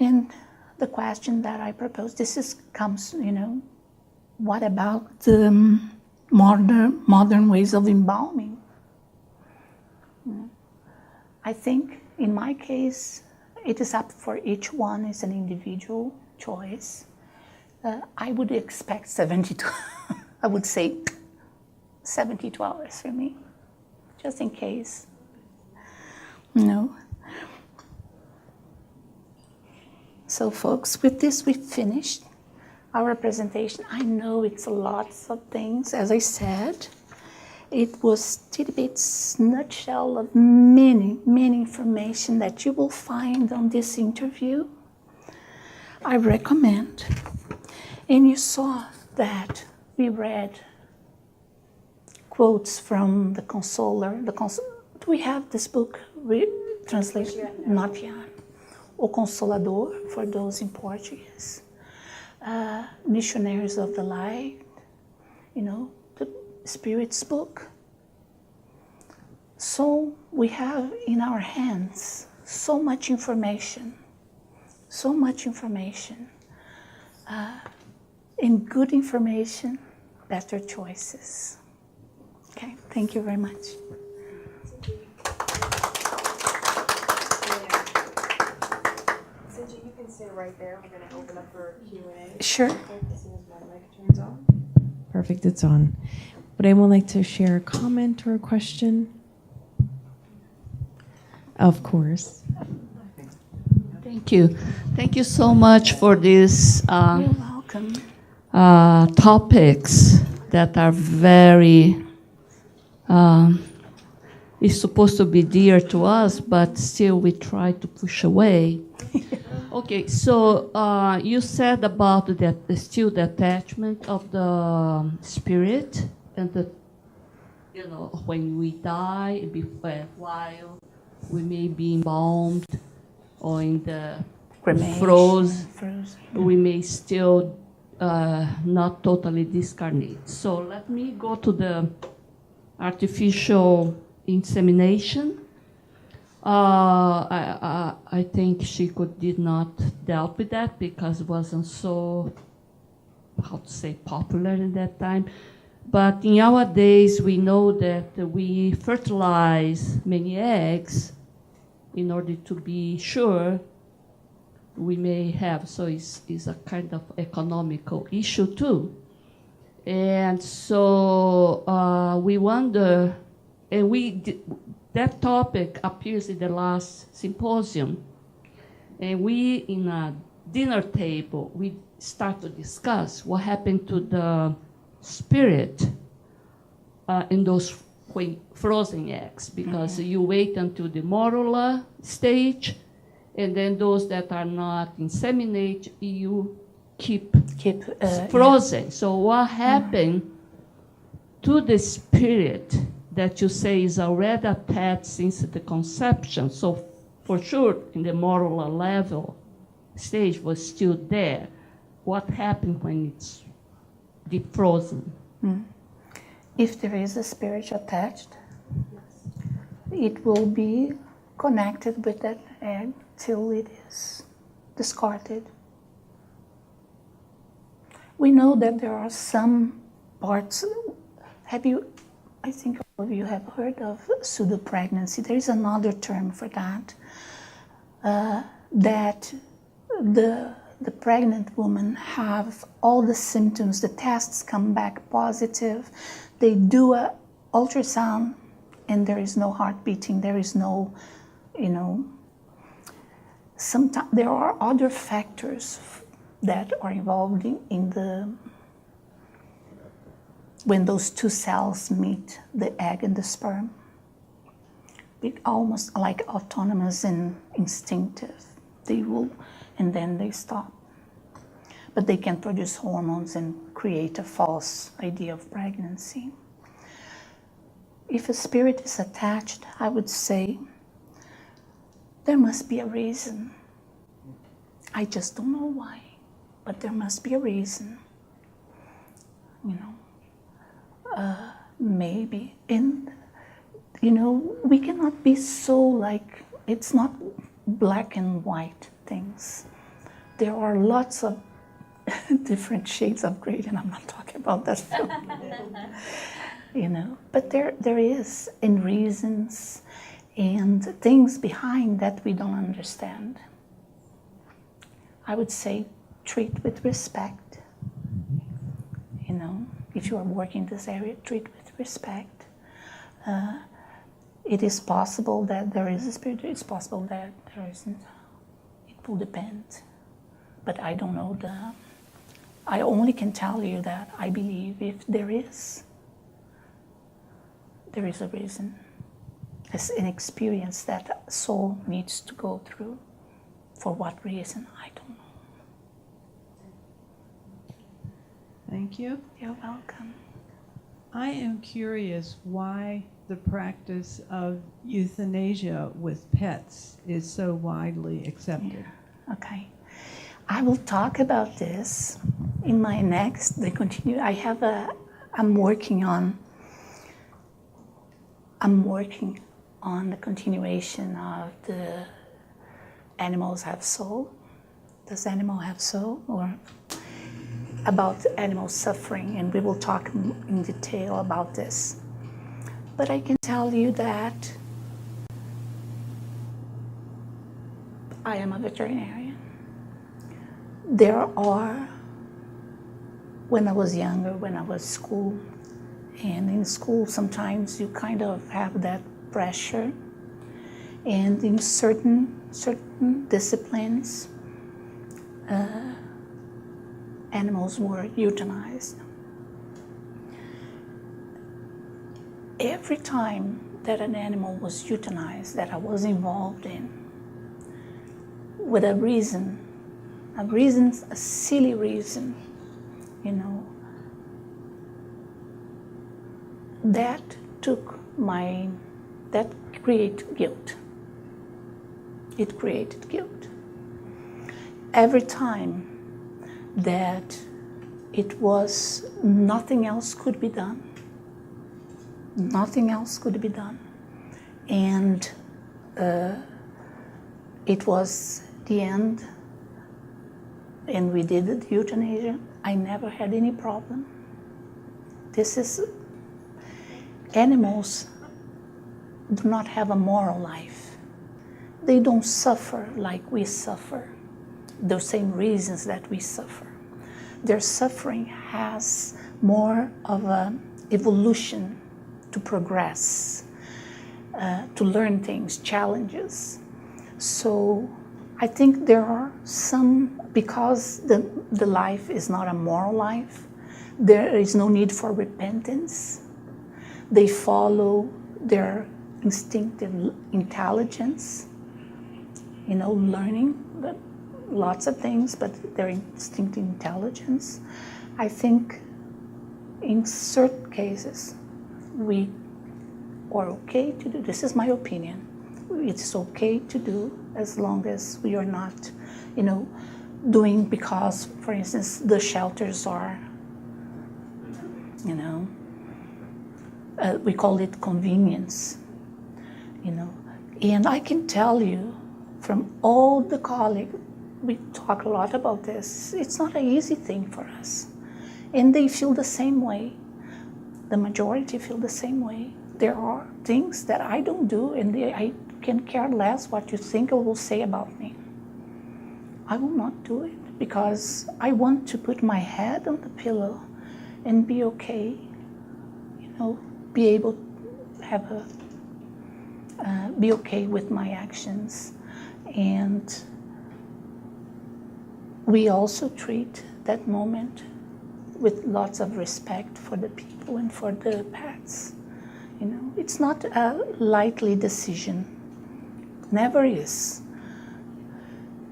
And the question that I propose, comes, what about the modern ways of embalming? I think In my case, it is up for each one. It's an individual choice. I would expect 72. I would say 72 hours for me, just in case. No. So, folks, with this, we've finished our presentation. I know it's lots of things, as I said. It was tidbits, nutshell of many, many information that you will find on this interview. I recommend. And you saw that we read quotes from the consoler. Do we have this book translation? Not yet. O Consolador, for those in Portuguese. Missionaries of the Light, the Spirit's book. So we have in our hands so much information, and good information, better choices. Okay, thank you very much. Cinthia, you can stay right there. We're going to open up for Q&A. Sure. As soon as my mic turns on. Perfect, it's on. Would anyone like to share a comment or a question? Of course. Thank you. Thank you so much for these You're welcome. topics that are very, it's supposed to be dear to us, but still we try to push away. Okay, so you said about the attachment of the spirit and when we die, while we may be embalmed or in the frozen, we may still not totally discarnate. So let me go to the artificial insemination. I think she did not dealt with that because it wasn't so, popular at that time. But in our days, we know that we fertilize many eggs in order to be sure we may have. So it's a kind of economical issue too. And so we wonder, and that topic appears in the last symposium. And we, in a dinner table, we start to discuss what happened to the spirit in those frozen eggs, because you wait until the morula stage, and then those that are not inseminate, you keep frozen. So what happened to the spirit that you say is already attached since the conception? So for sure, in the morula level stage was still there. What happened when it's defrozen? If there is a spirit attached, it will be connected with that egg till it is discarded. We know that there are some parts. I think all of you have heard of pseudo-pregnancy. There is another term for that. That the pregnant woman have all the symptoms, the tests come back positive, they do an ultrasound and there is no heart beating, there is no, sometimes there are other factors that are involved when those two cells meet, the egg and the sperm. It almost like autonomous and instinctive. They will, and then they stop. But they can produce hormones and create a false idea of pregnancy. If a spirit is attached, I would say there must be a reason. I just don't know why, but there must be a reason. Maybe. And, we cannot be so it's not black and white things. There are lots of different shades of gray, and I'm not talking about that film. But there is, in reasons, and things behind that we don't understand. I would say treat with respect. You know, if you are working in this area, treat with respect. It is possible that there is a spirit, it's possible that there isn't. It will depend. But I don't know I only can tell you that I believe if there is a reason. It's an experience that soul needs to go through. For what reason, I don't know. Thank you. You're welcome. I am curious why the practice of euthanasia with pets is so widely accepted. Yeah. Okay. I will talk about this in my next, I'm working on the continuation of the Animals Have Soul. Does animal have soul? Or about animal suffering, and we will talk in detail about this. But I can tell you that I am a veterinarian. When I was younger, when I was in school, and in school sometimes you kind of have that pressure, and in certain disciplines, animals were euthanized. Every time that an animal was euthanized that I was involved in, with a reason, a silly reason, you know, that created guilt. It created guilt. Every time that it was nothing else could be done. Nothing else could be done. And it was the end, and we did the euthanasia. I never had any problem. Animals do not have a moral life. They don't suffer like we suffer, the same reasons that we suffer. Their suffering has more of an evolution to progress, to learn things, challenges. So I think there are some, because the life is not a moral life, there is no need for repentance. They follow their instinctive intelligence, you know, learning lots of things, but their instinctive intelligence. I think in certain cases, we are okay to do, this is my opinion, it's okay to do as long as we are not, you know, doing because, for instance, the shelters are, you know, we call it convenience, you know. And I can tell you from all the colleagues, we talk a lot about this, it's not an easy thing for us. And they feel the same way. The majority feel the same way. There are things that I don't do, and I can care less what you think or will say about me. I will not do it because I want to put my head on the pillow and be okay, you know, be able to have be okay with my actions. And we also treat that moment with lots of respect for the people and for the pets. You know, it's not a lightly decision, never is.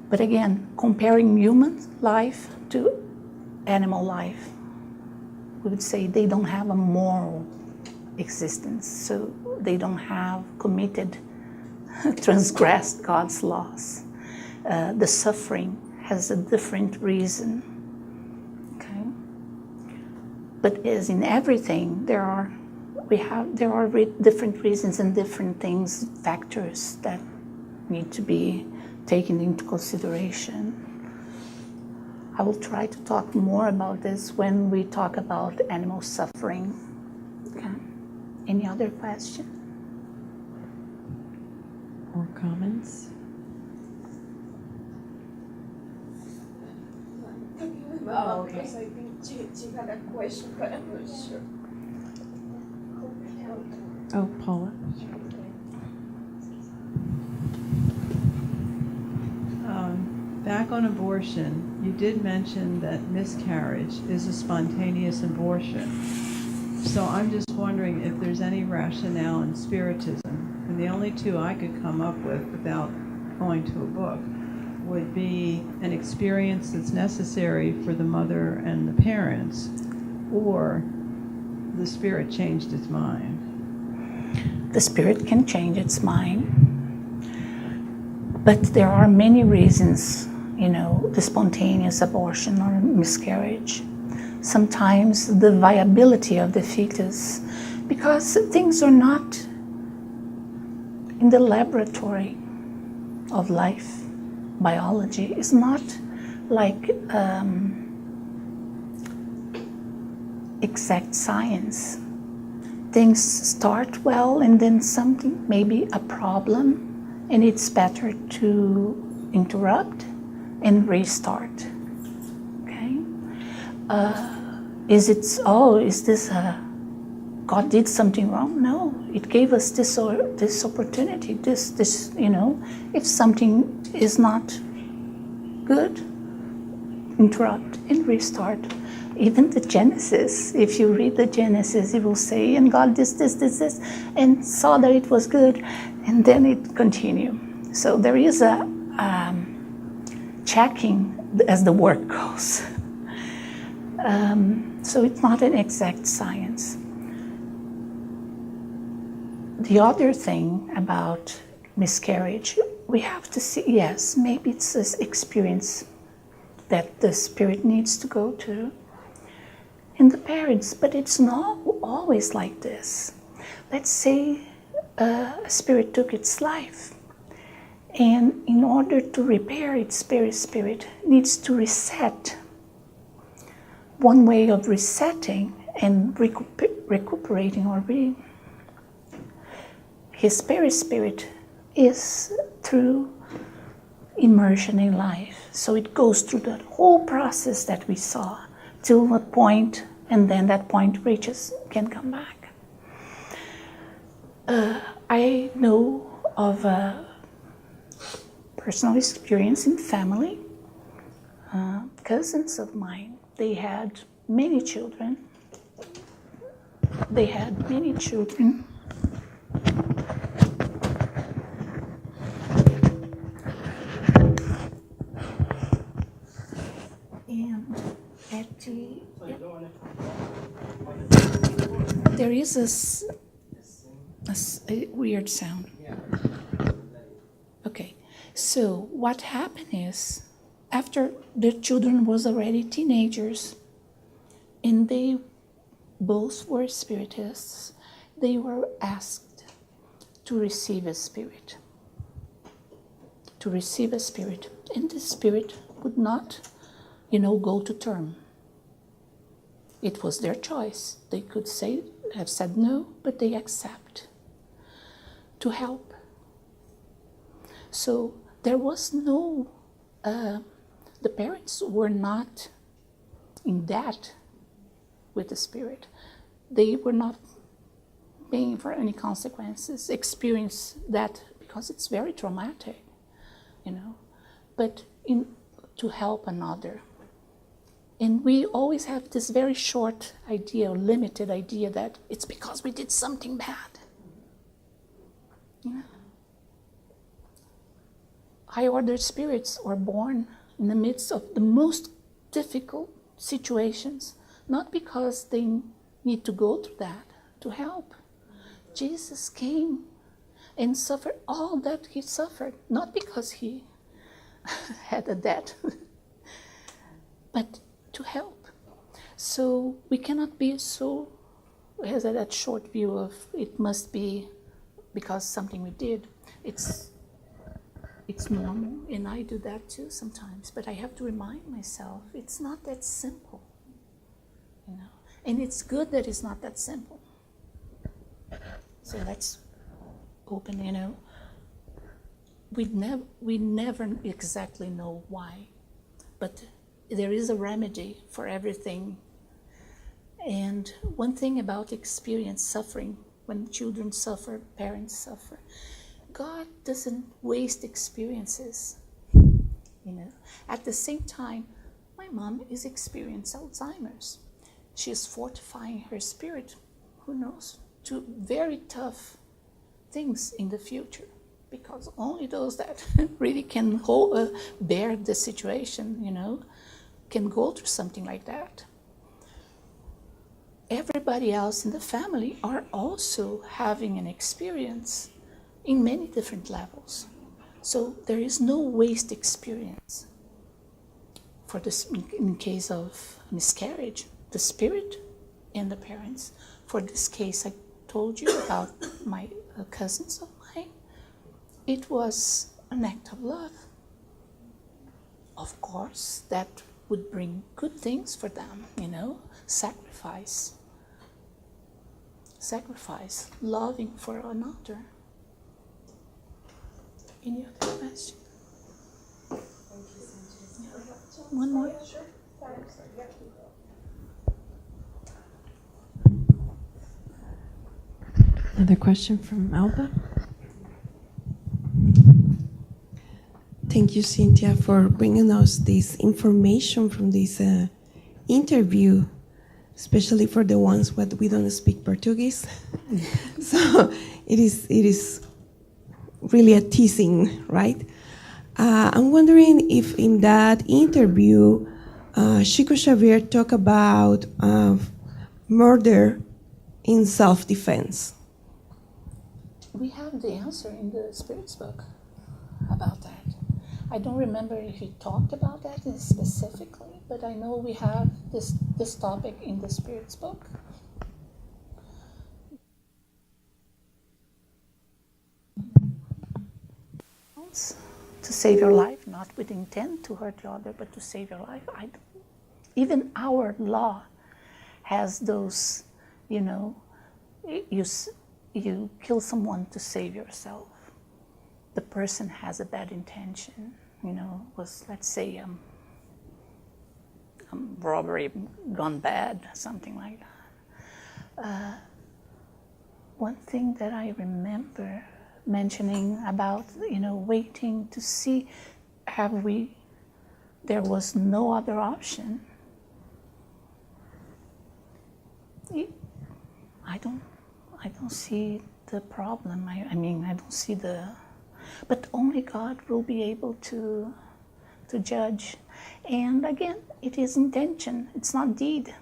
But again, comparing human life to animal life, we would say they don't have a moral existence, so they don't have committed, transgressed God's laws. The suffering has a different reason. Okay, but as in everything, there are different reasons and different things, factors that need to be taken into consideration. I will try to talk more about this when we talk about animal suffering. Okay. Any other question? or comments? Oh, okay. Because I think she had a question, but I'm not sure. Oh, Paula. Back on abortion, you did mention that miscarriage is a spontaneous abortion. So I'm just wondering if there's any rationale in Spiritism, and the only two I could come up with without going to a book would be an experience that's necessary for the mother and the parents, or the spirit changed its mind. The spirit can change its mind, but there are many reasons, the spontaneous abortion or miscarriage. Sometimes the viability of the fetus, because things are not in the laboratory of life. Biology is not like exact science. Things start well and then something, maybe a problem, and it's better to interrupt and restart. Okay? Is this God did something wrong? No, it gave us this opportunity. If something is not good, interrupt and restart. Even the Genesis, if you read the Genesis, it will say, and God did this, and saw that it was good, and then it continued. So there is a checking as the work goes. So it's not an exact science. The other thing about miscarriage, we have to see, yes, maybe it's this experience that the spirit needs to go to, and the parents, but it's not always like this. Let's say a spirit took its life, and in order to repair its spirit needs to reset. One way of resetting and recuperating or his spirit is through immersion in life. So it goes through the whole process that we saw till a point, and then that point can come back. I know of a personal experience in family. Cousins of mine, they had many children. And there is a weird sound. Okay, so what happened is, after the children was already teenagers, and they both were spiritists, they were asked to receive a spirit. And the spirit would not, go to term. It was their choice. They could have said no, but they accept to help. So there was no, the parents were not in debt with the spirit. They were not paying for any consequences, experience that, because it's very traumatic, but to help another. And we always have this very short idea, or limited idea, that it's because we did something bad. High-order spirits are born in the midst of the most difficult situations, not because they need to go through that to help. Jesus came and suffered all that he suffered, not because he had a debt, but to help. So we cannot be so, has that short view of it must be because something we did. It's normal, and I do that too sometimes, but I have to remind myself it's not that simple, and it's good that it's not that simple. So let's open, we never exactly know why, but there is a remedy for everything. And one thing about experience suffering, when children suffer, parents suffer, God doesn't waste experiences. At the same time, my mom is experiencing Alzheimer's. She is fortifying her spirit, who knows, to very tough things in the future, because only those that really can bear the situation, can go through something like that. Everybody else in the family are also having an experience in many different levels. So there is no waste experience. For this, in case of miscarriage, the spirit and the parents. For this case I told you about my cousins of mine, it was an act of love. Of course, that would bring good things for them, sacrifice, loving for another. Any other question? One more? Another question from Alba. Thank you, Cinthia, for bringing us this information from this interview, especially for the ones that we don't speak Portuguese. So it is really a teasing, right? I'm wondering if in that interview, Chico Xavier talked about murder in self-defense. We have the answer in the Spirit's book about that. I don't remember if he talked about that specifically, but I know we have this topic in the Spirit's book. To save your life, not with intent to hurt the other, but to save your life. Even our law has those, you kill someone to save yourself. The person has a bad intention, was, let's say, robbery gone bad, something like that. One thing that I remember mentioning about, waiting to see, there was no other option. I don't see the problem. I don't see but only God will be able to judge. And again, it is intention, it's not deed.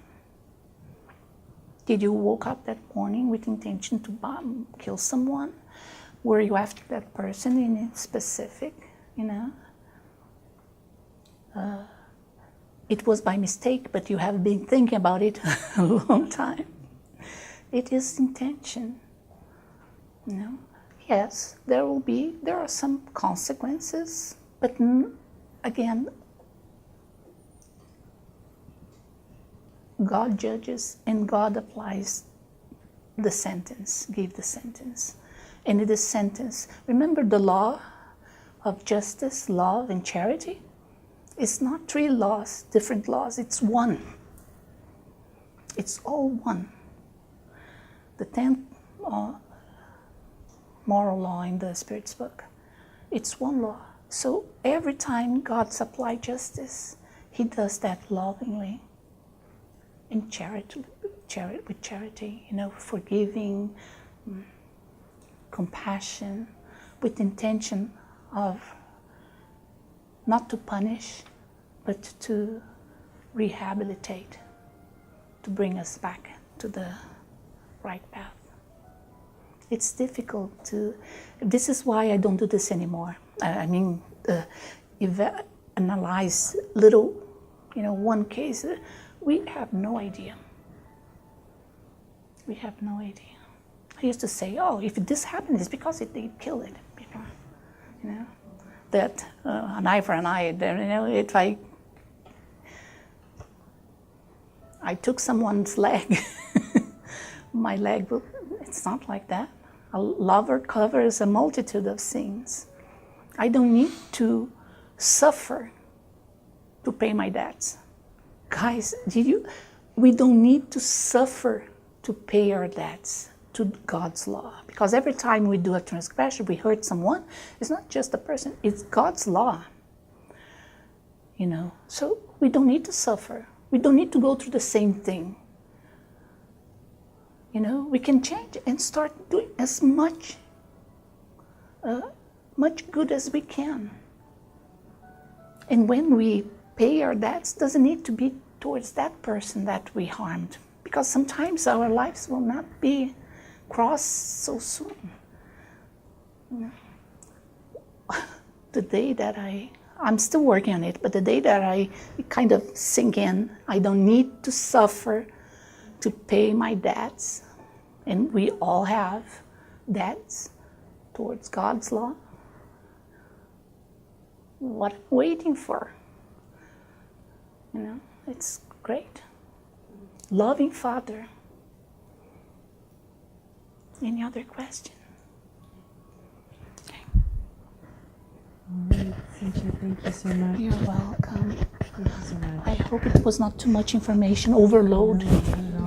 Did you woke up that morning with intention to kill someone? Were you after that person in specific, It was by mistake, but you have been thinking about it a long time. It is intention, Yes, there are some consequences, but again, God judges and God applies the sentence, give the sentence. And it is sentence. Remember the law of justice, love, and charity? It's not 3 laws, different laws, it's one. It's all one. The 10th moral law in the Spirit's book, it's one law. So every time God supplies justice, He does that lovingly. In charity, with charity, forgiving, compassion, with intention of not to punish, but to rehabilitate, to bring us back to the right path. It's difficult this is why I don't do this anymore. Analyze little, one case. We have no idea. We have no idea. I used to say, if this happened, it's because they killed it. That an eye for an eye. If I took someone's leg, my leg it's not like that. A lover covers a multitude of sins. I don't need to suffer to pay my debts. Guys, we don't need to suffer to pay our debts to God's law. Because every time we do a transgression, we hurt someone, it's not just a person, it's God's law. You know, so we don't need to suffer. We don't need to go through the same thing. You know, we can change and start doing as much good as we can. And when we pay our debts, doesn't need to be towards that person that we harmed, because sometimes our lives will not be crossed so soon. You know? The day that I'm still working on it, but the day that I kind of sink in, I don't need to suffer to pay my debts, and we all have debts towards God's law. What I'm waiting for, you know, it's great. Loving Father. Any other question? All right, Cinthia, thank you so much. You're welcome. Thank you so much. I hope it was not too much information, overload. No, not at